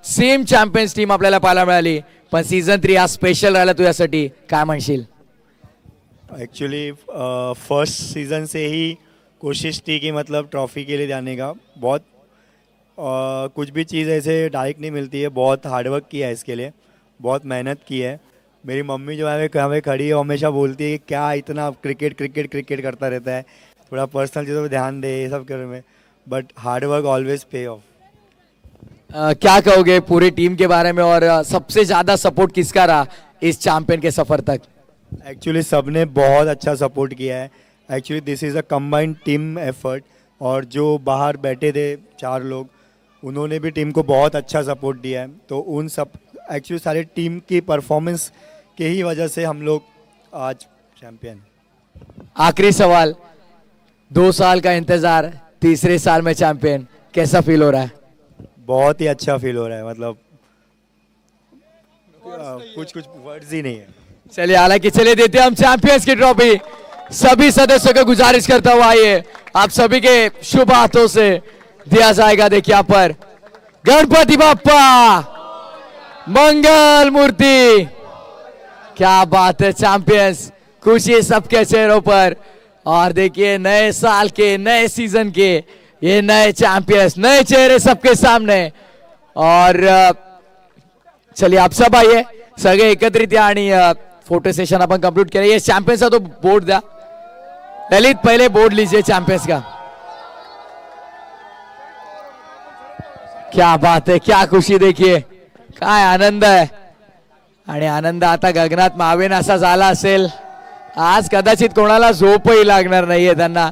S3: सेम चॅम्पियन्स टीम आपल्याला पाहायला मिळाली, पण सीझन 3 हा स्पेशल राहिला तुझ्यासाठी, काय म्हणशील?
S4: एक्चुअली फर्स्ट सीज़न से ही कोशिश थी कि मतलब ट्रॉफ़ी के लिए जाने का. बहुत कुछ भी चीज़ ऐसे डायरेक्ट नहीं मिलती है. बहुत हार्डवर्क किया है इसके लिए, बहुत मेहनत की है. मेरी मम्मी जो है हमें खड़ी है हमेशा बोलती है कि क्या इतना क्रिकेट क्रिकेट क्रिकेट करता रहता है, थोड़ा पर्सनल चीज़ों पे ध्यान दे, ये सब करने में. But hard work always pay of.
S3: क्या कहोगे पूरी टीम के बारे में और सबसे ज्यादा सपोर्ट किसका रहा इस चैंपियन के सफर तक?
S4: एक्चुअली सबने बहुत अच्छा सपोर्ट किया है. Actually this is a combined team effort. और जो बाहर बैठे थे 4 लोग, उन्होंने भी टीम को बहुत अच्छा सपोर्ट दिया है. तो उन सब एक्चुअली सारी टीम की परफॉर्मेंस के ही वजह से हम लोग आज चैंपियन.
S3: आखिरी सवाल, 2 साल का इंतजार, तीसरे साल में चैंपियन, कैसा फील हो रहा है?
S4: बहुत ही अच्छा फील हो रहा है. मतलब कुछ वर्ड्स ही नहीं है.
S3: चलिए हालांकि चलिए देते हैं हम चैंपियंस की ट्रॉफी सभी सदस्यों को गुजारिश करता हुआ. आइए आप सभी के शुभ हाथों से दिया जाएगा. देखिए यहाँ पर गणपति बाप्पा मंगल मूर्ति. क्या बात है चैंपियंस, खुशी सबके चेहरों पर. और देखिए नए साल के, नए सीजन के ये नए चैंपियंस, नए चेहरे सबके सामने. और चलिए आप सब आइए, सगळे एकत्रित या आणि फोटो सेशन अपन कंप्लीट करें. ये चैंपियंस का तो बोर्ड द्या ललित, पहले बोर्ड लीजिए चैंपियंस का. क्या बात है, क्या खुशी. देखिए काय आनंद आहे आणि आनंद आता गगनात मावेन असा झाला असेल. आज कदाचित कोणाला झोपही लागणार नाहीये त्यांना.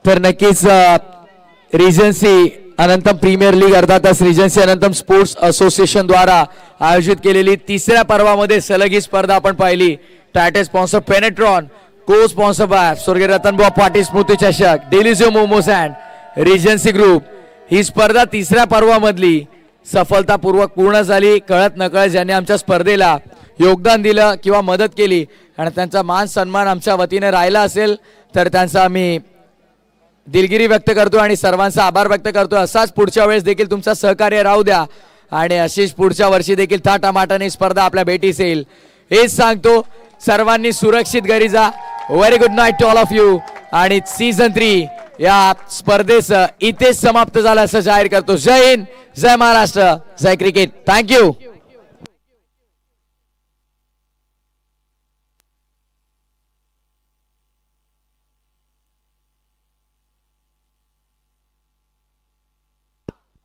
S3: तर नक्कीच रिजन्सी अनंतम प्रीमियर लीग अर्थातच रिजन्सी अनंतम स्पोर्ट्स असोसिएशन द्वारा आयोजित केलेली तिसऱ्या पर्वामध्ये सलग ही स्पर्धा आपण पाहिली. Title sponsor Penetron, co sponsor by स्वर्गीय रतनबुवा पाटील स्मृती चषक, डेलिझिओ मोमोज अँड रिजन्सी ग्रुप. ही स्पर्धा तिसऱ्या पर्वामधली सफलतापूर्वक पूर्ण झाली. कळत नकळत ज्यांनी आमच्या स्पर्धेला योगदान दिलं किंवा मदत केली आणि त्यांचा मान सन्मान आमच्या वतीने राहिला असेल तर त्यांचा आम्ही दिलगिरी व्यक्त करतो आणि सर्वांचा आभार व्यक्त करतो. असाच पुढच्या वेळेस देखील तुमचं सहकार्य राहू द्या आणि अशीच पुढच्या वर्षी देखील थाटामाटाने स्पर्धा आपल्या भेटीस येईल हेच सांगतो. सर्वांनी सुरक्षित घरी जा. Very good night to all of you. आणि सीझन 3 या स्पर्धेचं इथेच समाप्त झालं असं जाहीर करतो. जय हिंद, जय महाराष्ट्र, जय क्रिकेट. थँक्यू.